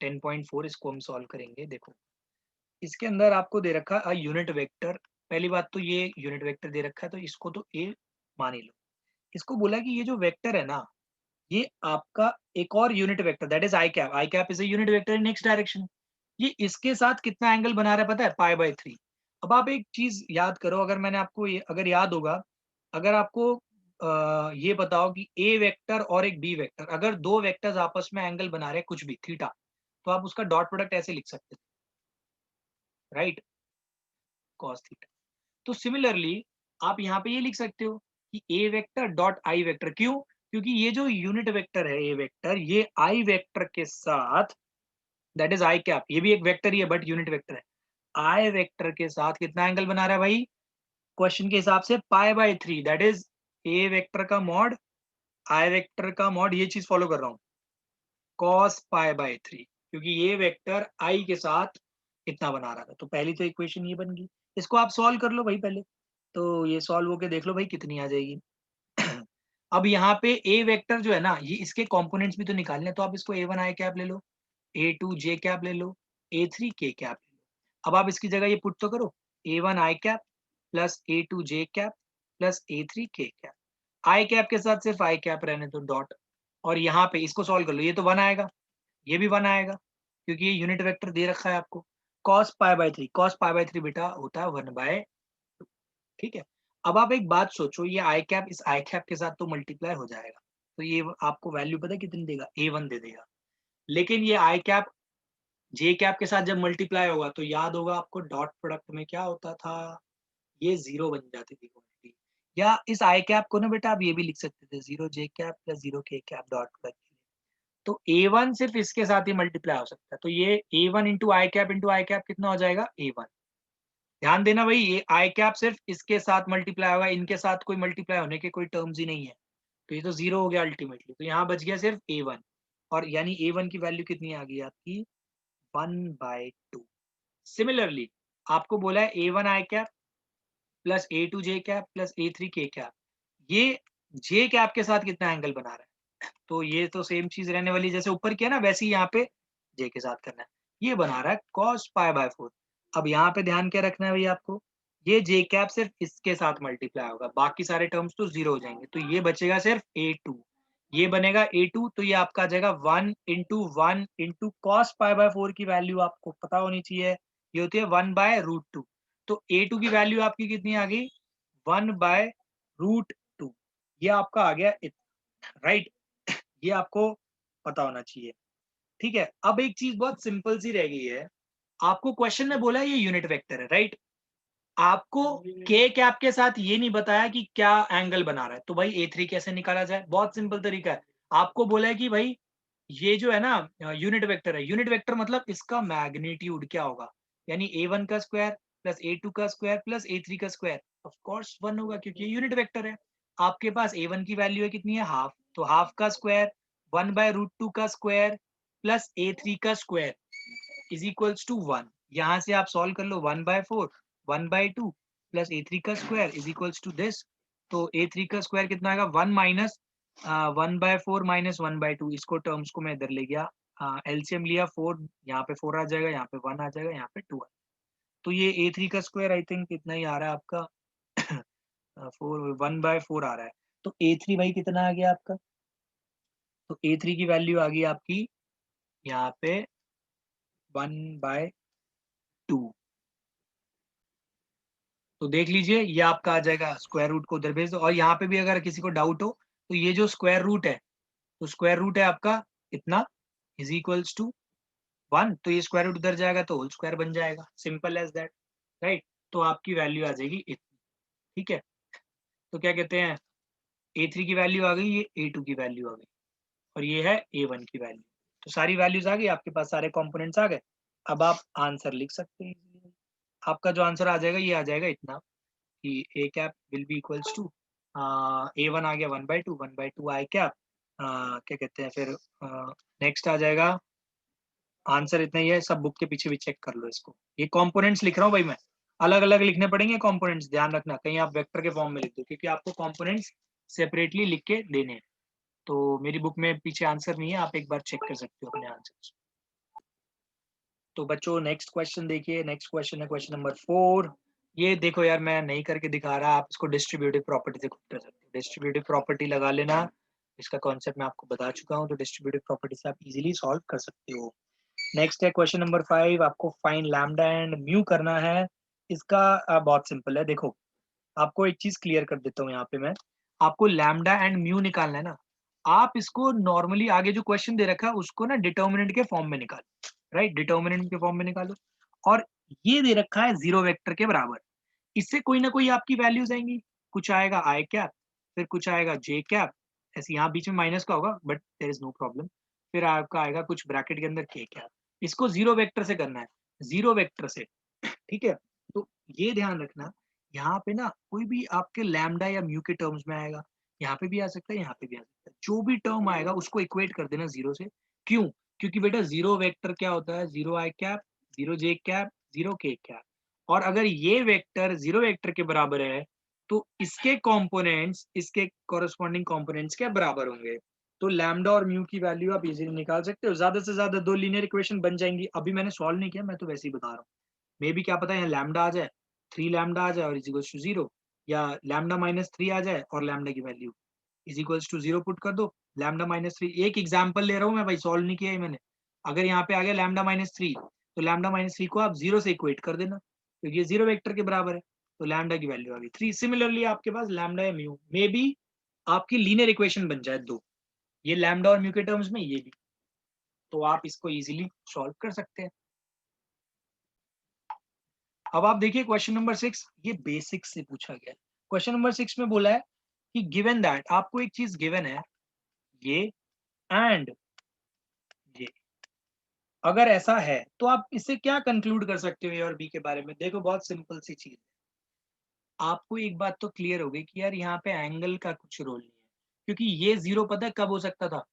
10.4, इसको हम सॉल्व करेंगे। देखो, इसके अंदर आपको दे रखा है यूनिट वेक्टर। पहली बात तो ये यूनिट वेक्टर दे रखा है, तो इसको तो ए मान ही लो। इसको बोला कि ये जो वेक्टर है ना, ये आपका एक और unit vector that is I cap is a unit vector in next direction, ये इसके साथ कितना एंगल बना रहा है पता है, π/3। अब आप एक चीज याद करो, अगर मैंने आपको अगर याद होगा, अगर आपको ये बताओ कि ए वेक्टर और एक बी वेक्टर, अगर दो वेक्टर्स आपस में एंगल बना रहे हैं कुछ भी थीटा, तो आप उसका डॉट प्रोडक्ट ऐसे लिख सकते थे, राइट, कॉस थीटा। तो सिमिलरली आप यहाँ पे ये लिख सकते हो कि ए वेक्टर डॉट आई वेक्टर, क्यों? क्योंकि ये जो यूनिट वेक्टर है ए वेक्टर, ये आई वेक्टर के साथ, दैट इज आई कैप, ये भी एक वेक्टर ही है बट यूनिट वेक्टर है, आई वेक्टर के साथ कितना एंगल बना रहा है भाई? क्वेश्चन के हिसाब से pi by 3, that is A vector का मॉड आई वेक्टर का मॉड, ये चीज फॉलो कर रहा हूँ, cos पाई बाय 3, क्योंकि ये वेक्टर आई के साथ इतना बना रहा था। तो पहली तो इक्वेशन ये बन गई, इसको आप सॉल्व कर लो भाई पहले, तो ये सॉल्व होके देख लो भाई कितनी आ जाएगी। अब यहाँ पे ए वेक्टर जो है ना, ये इसके कंपोनेंट्स भी तो निकालने हैं, तो आप इसको a1 आई कैप ले लो, a2 जे कैप ले लो, a3 के कैप ले लो। अब आप इसकी जगह ये पुट तो करो, a1 आई कैप प्लस a2 जे कैप प्लस a3 के कैप, आई कैप के साथ सिर्फ आई कैप रहने दो डॉट, और यहाँ पे इसको सॉल्व कर लो, ये तो 1 आएगा, ये भी 1 आएगा, क्योंकि ये यूनिट वेक्टर दे रखा है आपको। cos pi by 3, cos pi by 3 बेटा होता है 1/2, ठीक है। अब आप एक बात सोचो, ये आई कैप इस आई कैप के साथ तो मल्टीप्लाई हो जाएगा, तो ये आपको वैल्यू पता है कितनी देगा? a1 दे देगा। लेकिन ये आई कैप जे कैप के साथ जब मल्टीप्लाई होगा तो याद होगा आपको डॉट प्रोडक्ट में क्या होता था, ये 0 बन जाती थी क्वांटिटी। या इस आई कैप को ना बेटा आप ये भी लिख सकते थे, 0 जे कैप प्लस 0 के कैप डॉट प्रोडक्ट। तो a1 सिर्फ इसके साथ ही मल्टीप्लाई हो सकता है, तो ये a1 इंटू आई कैप कितना हो जाएगा? a1। ध्यान देना भाई, ये आई कैप सिर्फ इसके साथ मल्टीप्लाई होगा, इनके साथ कोई मल्टीप्लाई होने के कोई टर्म्स ही नहीं है, तो ये तो 0 हो गया अल्टीमेटली, तो यहाँ बच गया सिर्फ a1, और यानी a1 की वैल्यू कितनी आ गई आपकी? 1/2। सिमिलरली आपको बोला है a1 आई कैप प्लस a2 जे कैप प्लस a3 के कैप, ये जे कैप के साथ कितना एंगल बना रहा है? तो ये तो सेम चीज रहने वाली, जैसे ऊपर किया ना वैसे ही यहाँ पे जे के साथ करना है, ये बना रहा है cos पाई बाय 4। अब यहाँ पे ध्यान क्या रखना है भाई आपको, ये जे कैप सिर्फ इसके साथ मल्टीप्लाई होगा, बाकी सारे टर्म्स तो 0 हो जाएंगे, तो ये बचेगा सिर्फ a2, ये बनेगा a2, तो ये आपका आ जाएगा 1 इंटू कॉस पाई बाय 4 की वैल्यू आपको पता होनी चाहिए, ये होती है 1/√2, तो a2 की वैल्यू आपकी कितनी आ गई? 1/√2, ये आपका आ गया राइट, ये आपको पता होना चाहिए, ठीक है। अब एक चीज बहुत सिंपल सी रह गई है, आपको क्वेश्चन में बोला है ये यूनिट वेक्टर है, राइट, आपको के कैप के साथ ये नहीं बताया कि क्या एंगल बना रहा है, तो भाई a3 कैसे निकाला जाए? बहुत सिंपल तरीका है, आपको बोला है कि भाई ये जो है ना यूनिट वेक्टर है, यूनिट वेक्टर मतलब इसका मैग्नीट्यूड क्या होगा, यानी a1 का स्क्वायर प्लस a2 का स्क्वायर प्लस a3 का स्क्वायर, ऑफ कोर्स 1 होगा क्योंकि ये यूनिट वेक्टर है। आपके पास a1 की वैल्यू है कितनी है? हाफ, तो हाफ का स्क्वायर 1/√2 का स्क्वायर प्लस a3 का स्क्वायर इज इक्वल्स टू 1। यहाँ से आप सॉल्व कर लो, 1/4 1/2 प्लस a3 का square is equals to this, तो a3 का स्क्वायर कितना आएगा? 1 माइनस 1/4 माइनस 1/2, इसको टर्म्स को मैं इधर ले गया, एलसीएम लिया 4, यहाँ पे 4 आ जाएगा, यहाँ पे 1 आ जाएगा, यहाँ पे 2 आ, तो ये a3 का स्क्वायर आई थिंक कितना ही आ रहा है आपका 4 1/4 आ रहा है, तो a3 भाई कितना आ गया आपका? तो a3 की वैल्यू आ गई आपकी यहाँ पे 1/2, तो देख लीजिए ये आपका आ जाएगा, स्क्वायर रूट को उधर भेज दो, और यहाँ पे भी अगर किसी को डाउट हो तो ये जो स्क्वायर रूट है, तो स्क्वायर रूट है आपका इतना इज इक्वल्स टू 1, तो ये स्क्वायर रूट उधर जाएगा तो होल स्क्वायर बन जाएगा, सिंपल एज दैट, राइट। तो आपकी वैल्यू आ जाएगी इतनी, ठीक है। तो क्या कहते हैं, a3 की वैल्यू आ गई, ये a2 की वैल्यू आ गई, और ये है a1 की वैल्यू, तो सारी वैल्यूज आ गई आपके पास, सारे कंपोनेंट्स आ गए। अब आप आंसर लिख सकते हैं, आपका जो आंसर आ जाएगा ये आ जाएगा इतना कि A cap will be equals to a1 आ गया 1/2 आई कैप, क्या कहते हैं फिर नेक्स्ट आ जाएगा, आंसर इतना ही है, सब बुक के पीछे भी चेक कर लो इसको, ये कंपोनेंट्स लिख रहा हूँ भाई मैं, अलग अलग लिखने पड़ेंगे कंपोनेंट्स, ध्यान रखना कहीं आप वेक्टर के फॉर्म में लिख दो, क्योंकि आपको कंपोनेंट्स सेपरेटली लिख के देने हैं, तो मेरी बुक में पीछे आंसर नहीं है, आप एक बार चेक कर सकते हो अपने आंसर। तो बच्चों नेक्स्ट क्वेश्चन देखिए, नेक्स्ट क्वेश्चन है क्वेश्चन नंबर 4। ये देखो यार मैं नहीं करके दिखा रहा, आप इसको डिस्ट्रीब्यूटिव प्रॉपर्टी से खुद कर सकते हो, डिस्ट्रीब्यूटिव प्रॉपर्टी लगा लेना, इसका कॉन्सेप्ट मैं आपको बता चुका हूँ, तो डिस्ट्रीब्यूटिव प्रॉपर्टी से आप इजीली सॉल्व कर सकते हो। नेक्स्ट है क्वेश्चन नंबर 5, आपको फाइंड लैम्डा एंड म्यू करना है। इसका बहुत सिंपल है, देखो आपको एक चीज क्लियर कर देता हूँ यहाँ पे मैं, आपको लैम्डा एंड म्यू निकालना है ना, आप इसको नॉर्मली आगे जो क्वेश्चन दे रखा है उसको ना डिटर्मिनेंट के फॉर्म में निकालो, राइट, डिटर्मिनेंट के फॉर्म में निकालो। और ये दे रखा है जीरो वेक्टर के बराबर, इससे कोई ना कोई आपकी वैल्यूज आएंगी, कुछ आएगा आई कैप, फिर कुछ आएगा जे कैप, ऐसे यहाँ बीच में माइनस का होगा but there is no problem, फिर आपका आएगा कुछ ब्रैकेट के अंदर के कैप। इसको जीरो वेक्टर से करना है, जीरो वेक्टर से, ठीक है। तो ये ध्यान रखना, यहाँ पे ना कोई भी आपके लैम्डा या म्यू के टर्म्स में आएगा, यहाँ पे भी आ सकता है, यहाँ पे भी आ सकता है, जो भी टर्म आएगा उसको इक्वेट कर देना जीरो से। क्यों? क्योंकि बेटा जीरो वेक्टर क्या होता है, जीरो आई कैप, जीरो जे कैप, जीरो के कैप। और अगर ये वेक्टर जीरो वेक्टर के बराबर है तो इसके कंपोनेंट्स इसके कॉरेस्पॉन्डिंग कंपोनेंट्स के बराबर होंगे। तो लैम्डा और म्यू की वैल्यू आप इजीली निकाल सकते हो, ज्यादा से ज्यादा दो लीनियर इक्वेशन बन जाएंगी। अभी मैंने सॉल्व नहीं किया, मैं तो वैसे ही बता रहा हूँ, मे बी क्या पता यहाँ लैम्डा आ जाए, 3 लैम्डा आ जाए और इज इक्वल्स टू 0, या लैम्डा माइनस 3 आ जाए और लैम्डा की value is equals to 0 put कर दो, लैम्डा माइनस 3। एक एग्जांपल ले रहा हूँ मैं भाई, सॉल्व नहीं किया है मैंने। अगर यहाँ पे आ गया लैम्डा माइनस 3, तो लैम्डा माइनस 3 को आप 0 से इक्वेट कर देना, क्योंकि ये 0 वेक्टर के बराबर है, तो लैम्डा की वैल्यू आ गई 3। सिमिलरली आपके पास लैम्डा या म्यू मे बी आपकी लीनियर इक्वेशन बन जाए दो, ये लैम्डा और म्यू के टर्म्स में, ये भी, तो आप इसको इजीली सॉल्व कर सकते हैं। अब आप देखिए क्वेश्चन नंबर 6, ये बेसिक से पूछा गया है। क्वेश्चन नंबर 6 में बोला है कि गिवन दैट, आपको एक चीज गिवन है ये एंड ये, अगर ऐसा है तो आप इससे क्या कंक्लूड कर सकते हो ए और बी के बारे में। देखो बहुत सिंपल सी चीज है, आपको एक बात तो क्लियर हो गई कि यार यहाँ पे एंगल का कुछ रोल नहीं है, क्योंकि ये जीरो पता है कब हो सकता था,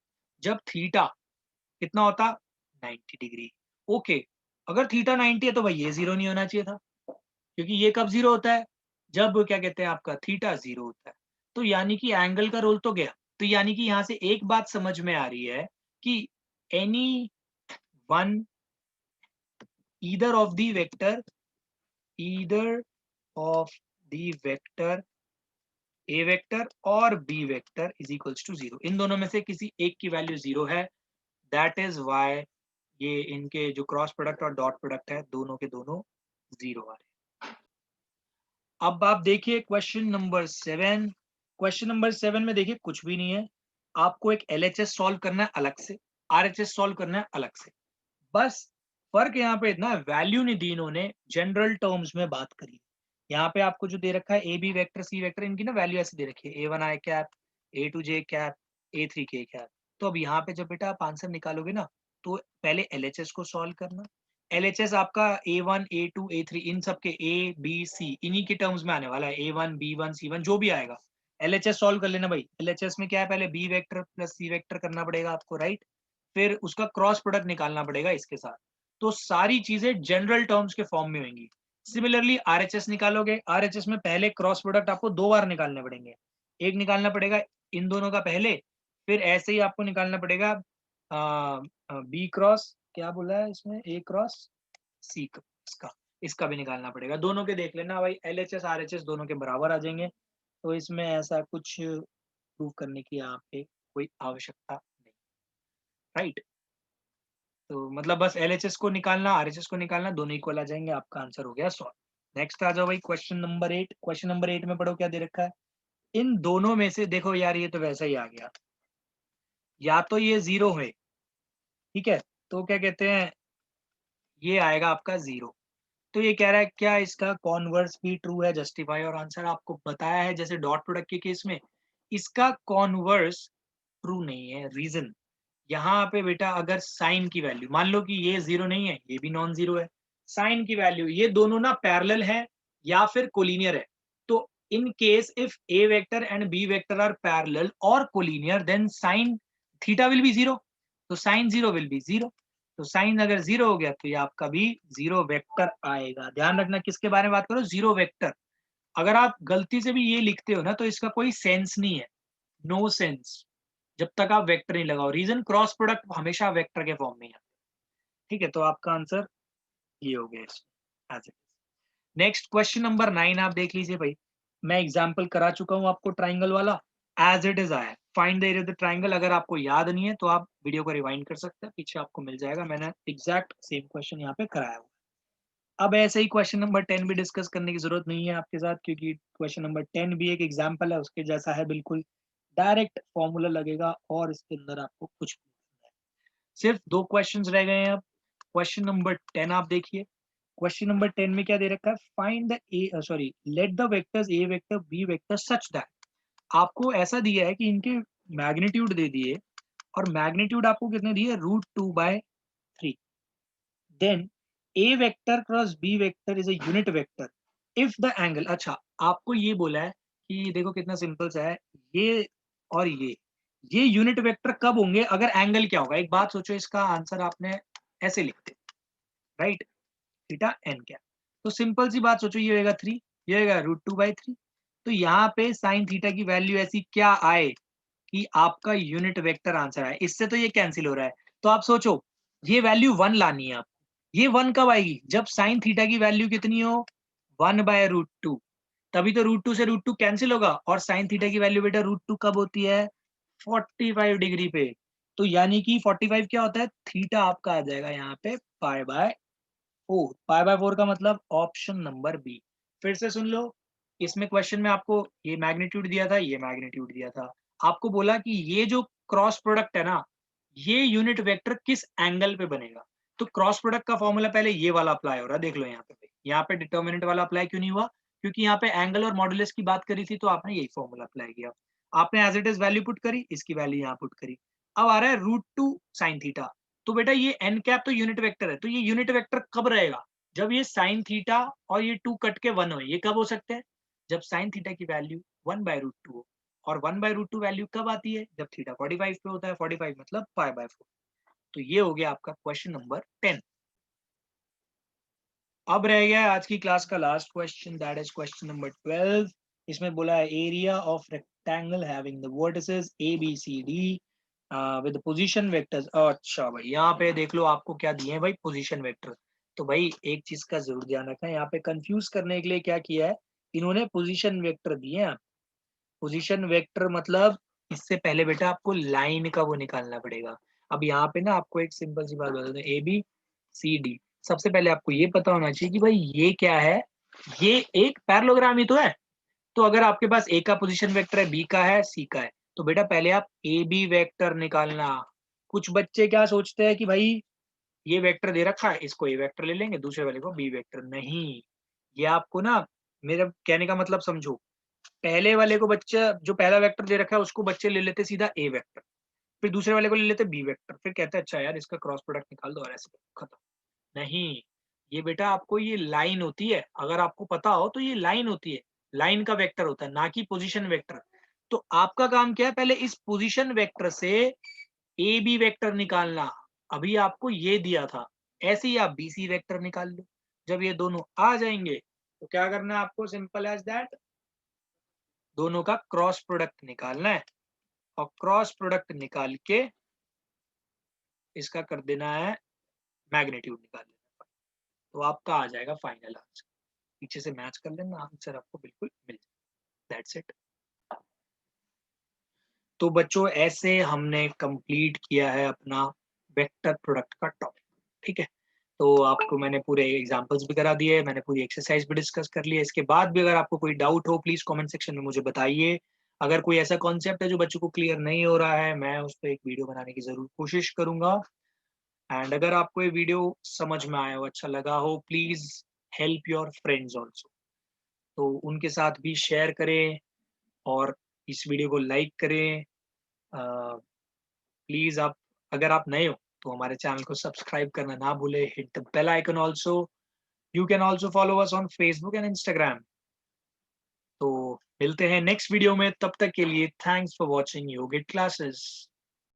जब थीटा कितना होता, 90 डिग्री। ओके, अगर थीटा 90 है तो भाई ये जीरो नहीं होना चाहिए था, क्योंकि ये कब जीरो होता है, जब क्या कहते हैं आपका थीटा जीरो होता है। तो यानी कि एंगल का रोल तो गया। तो यानी कि यहाँ से एक बात समझ में आ रही है कि any one, either of the vector, either of the vector A vector और B vector is equals to zero, इन दोनों में से किसी एक की वैल्यू जीरो है, दैट इज वाई ये इनके जो क्रॉस प्रोडक्ट और डॉट प्रोडक्ट है दोनों के दोनों जीरो आ रहे हैं। अब आप देखिए क्वेश्चन नंबर 7, क्वेश्चन नंबर 7 में देखिए कुछ भी नहीं है, आपको एक एलएचएस सॉल्व करना है अलग से, आरएचएस सॉल्व करना है अलग से। बस फर्क यहाँ पे इतना, वैल्यू नहीं दी इन्होंने, जनरल टर्म्स में बात करी। यहाँ पे आपको जो दे रखा है A B vector C vector, इनकी ना वैल्यू ऐसे दे रखी है, A1 आई कैप, A2 जे कैप, A3 के कैप। तो अब यहाँ पे जब बेटा आप आंसर निकालोगे ना, तो पहले एलएचएस को सॉल्व करना। एलएचएस आपका A1 A2 A3 इन सब के A B C इन्हीं के टर्म्स में आने वाला है, A1 B1 C1 जो भी आएगा एलएचएस सॉल्व कर लेना भाई। एलएचएस में क्या है, पहले B vector plus C vector करना पड़ेगा आपको, राइट, फिर उसका क्रॉस प्रोडक्ट निकालना पड़ेगा इसके साथ। तो सारी चीजें जनरल टर्म्स के फॉर्म में होंगी। सिमिलरली आरएचएस निकालोगे, आरएचएस में पहले क्रॉस प्रोडक्ट आपको दो बार निकालने पड़ेंगे, एक निकालना पड़ेगा इन दोनों का पहले, फिर ऐसे ही आपको निकालना पड़ेगा बी क्रॉस, क्या बोला है इसमें, ए क्रॉस सी, इसका इसका भी निकालना पड़ेगा। दोनों के देख लेना भाई, एलएचएस आरएचएस दोनों के बराबर आ जाएंगे, तो इसमें ऐसा कुछ प्रूव करने की यहाँ पे कोई आवश्यकता नहीं, राइट। तो मतलब बस एलएचएस को निकालना आरएचएस को निकालना, दोनों इक्वल आ जाएंगे, आपका आंसर हो गया सॉल्व। नेक्स्ट आ जाओ भाई क्वेश्चन नंबर 8, क्वेश्चन नंबर 8 में पढ़ो क्या दे रखा है। इन दोनों में से देखो यार, ये तो वैसा ही आ गया, या तो ये जीरो है, ठीक है, तो क्या कहते हैं ये आएगा आपका जीरो। तो ये कह रहा है क्या इसका कॉन्वर्स भी ट्रू है, जस्टिफाई और आंसर आपको बताया है जैसे डॉट प्रोडक्ट के केस में, इसका कॉन्वर्स ट्रू नहीं है। रीजन, यहाँ पे बेटा अगर साइन की वैल्यू मान लो कि ये जीरो नहीं है, ये भी नॉन जीरो है, साइन की वैल्यू ये दोनों ना पैरेलल है या फिर कोलिनियर है। तो in case if A vector and B vector are parallel और collinear then sine theta will be zero, तो sine zero will be zero. तो साइन अगर जीरो हो गया तो ये आपका भी जीरो वेक्टर आएगा। ध्यान रखना किसके बारे में बात करो, जीरो वेक्टर। अगर आप गलती से भी ये लिखते हो ना तो इसका कोई सेंस नहीं है, नो सेंस, जब तक आप वेक्टर नहीं लगाओ। रीजन, क्रॉस प्रोडक्ट हमेशा वेक्टर के फॉर्म में ही आता है, ठीक है। तो आपका आंसर ये हो गया इसमें। नेक्स्ट क्वेश्चन नंबर 9 आप देख लीजिए भाई, मैं एग्जांपल करा चुका हूं आपको ट्राइंगल वाला, एज इट इज आया, find the area of the triangle. अगर आपको याद नहीं है तो आप वीडियो को रिवाइंड कर सकते हैं, पीछे आपको मिल जाएगा, मैंने एग्जैक्ट सेम क्वेश्चन यहाँ पे कराया हुआ। अब ऐसे ही क्वेश्चन नंबर 10 भी डिस्कस करने की जरूरत नहीं है आपके साथ, क्योंकि क्वेश्चन नंबर 10 भी एक एग्जाम्पल है, उसके जैसा है बिल्कुल, डायरेक्ट फॉर्मूला लगेगा और इसके अंदर आपको कुछ नहीं करना है। सिर्फ 2 क्वेश्चंस रह गए हैं अब। क्वेश्चन नंबर 10 आप देखिए। क्वेश्चन नंबर 10 में क्या दे रखा है, find the A sorry let the vectors A vector B vector such that, आपको ऐसा दिया है कि इनके मैग्नीट्यूड दे दिए, और मैग्नीट्यूड आपको कितने दिए, √2/3। Then A vector cross B vector is a unit vector if the angle, अच्छा आपको ये बोला है कि देखो कितना सिंपल सा है, ये और ये यूनिट वेक्टर कब होंगे, अगर एंगल क्या होगा। एक बात सोचो, इसका आंसर आपने ऐसे लिखते, राइट, थीटा एन क्या, तो सिंपल सी बात सोचो, ये होगा 3, ये होगा √2/3, तो यहाँ पे साइन थीटा की वैल्यू ऐसी क्या आए कि आपका यूनिट वेक्टर आंसर आए, इससे तो ये कैंसिल हो रहा है। तो आप सोचो, ये वैल्यू 1 लानी है आप, ये 1 कब आएगी, जब साइन थीटा की वैल्यू कितनी हो, 1/√2, तभी तो √2 से √2 कैंसिल होगा, और साइन थीटा की वैल्यू बेटा √2 कब होती है, 45 डिग्री पे। तो यानी कि 45 क्या होता है, थीटा आपका आ जाएगा यहाँ पे π/4। π/4 का मतलब ऑप्शन नंबर बी। फिर से सुन लो, इसमें क्वेश्चन में आपको ये मैग्नीट्यूड दिया था, ये मैग्नीट्यूड दिया था, आपको बोला कि ये जो क्रॉस प्रोडक्ट है ना, ये यूनिट वेक्टर किस एंगल पे बनेगा। तो क्रॉस प्रोडक्ट का फॉर्मूला पहले ये वाला अप्लाई हो रहा है, देख लो यहाँ पे, यहाँ पे डिटर्मिनेंट वाला अप्लाई क्यों नहीं हुआ, क्योंकि यहाँ पे एंगल और मॉडुलस की बात करी थी, तो आपने यही फॉर्मूला अप्लाई किया। आपने as it is value put करी, इसकी वैल्यू यहाँ पुट करी। अब आ रहा है √2 साइन थीटा, तो बेटा ये एन कैप तो यूनिट वेक्टर है, तो ये यूनिट वेक्टर कब रहेगा, जब ये साइन थीटा और ये 2 कट के 1 हो। ये कब हो सकते हैं, जब साइन थीटा की वैल्यू 1/√2 हो, और 1/√2 वैल्यू कब आती है, जब थीटा 45 पे होता है, 45 मतलब π/4। तो ये हो गया आपका क्वेश्चन नंबर 10। अब रह गया आज की क्लास का last question, that is question number 12। इसमें बोला है area of rectangle having the vertices A B C D with position vectors. अच्छा भाई, यहाँ पे देख लो आपको क्या दिए हैं भाई, पोजीशन वेक्टर। तो भाई एक चीज का जरूर ध्यान रखना है, यहाँ पे कंफ्यूज करने के लिए क्या किया है, इन्होंने पोजीशन वेक्टर दिए हैं। पोजीशन वेक्टर मतलब इससे पहले बेटा आपको लाइन का वो निकालना पड़ेगा। अब यहाँ पे ना आपको एक सिंपल सी बात बता दूं, ए बी सी डी, सबसे पहले आपको ये पता होना चाहिए कि भाई ये क्या है, ये एक पैरेललोग्राम ही तो है। तो अगर आपके पास ए का पोजीशन वेक्टर है, बी का है, सी का है, तो बेटा पहले आप ए बी वेक्टर निकालना। कुछ बच्चे क्या सोचते हैं कि भाई ये वेक्टर दे रखा है, इसको ए वेक्टर ले लेंगे, दूसरे वाले को बी वेक्टर, नहीं। ये आपको ना, मेरा कहने का मतलब समझो, पहले वाले को बच्चा जो पहला वेक्टर दे रखा है उसको बच्चे ले लेते सीधा ए वेक्टर, फिर दूसरे वाले को ले लेते बी वेक्टर, फिर कहते हैं अच्छा यार इसका क्रॉस प्रोडक्ट निकाल दो, और ऐसे खत्म। नहीं, ये बेटा आपको ये लाइन होती है, अगर आपको पता हो तो ये लाइन होती है, लाइन का वेक्टर होता है, ना कि पोजीशन वेक्टर। तो आपका काम क्या है, पहले इस पोजीशन वेक्टर से ए बी वेक्टर निकालना। अभी आपको ये दिया था, ऐसे ही आप बी सी वेक्टर निकाल लो। जब ये दोनों आ जाएंगे तो क्या करना है आपको, सिंपल एज दैट, दोनों का क्रॉस प्रोडक्ट निकालना है, और क्रॉस प्रोडक्ट निकाल के इसका कर देना है, मैग्नीट्यूड निकाल देना है। तो आपका आ जाएगा फाइनल आंसर। पीछे से मैच कर लेना, आंसर आपको बिल्कुल मिल जाएगा, दैट्स इट। तो बच्चों ऐसे हमने कंप्लीट किया है अपना वेक्टर प्रोडक्ट का टॉपिक, ठीक है। तो आपको मैंने पूरे एग्जांपल्स भी करा दिए, मैंने पूरी एक्सरसाइज भी डिस्कस कर ली है। इसके बाद भी अगर आपको कोई डाउट हो, प्लीज कमेंट सेक्शन में मुझे बताइए। अगर कोई ऐसा कॉन्सेप्ट है जो बच्चों को क्लियर नहीं हो रहा है, मैं उस पर एक वीडियो बनाने की जरूर कोशिश करूंगा। एंड अगर आपको ये वीडियो समझ में आया हो, अच्छा लगा हो, please help your friends also, तो उनके साथ भी शेयर करें, और इस वीडियो को लाइक करें। प्लीज आप, अगर आप नए हो तो हमारे चैनल को सब्सक्राइब करना ना भूले, hit the bell icon also. You can also follow us on Facebook and Instagram. तो मिलते हैं नेक्स्ट वीडियो में, तब तक के लिए thanks for watching yogic classes.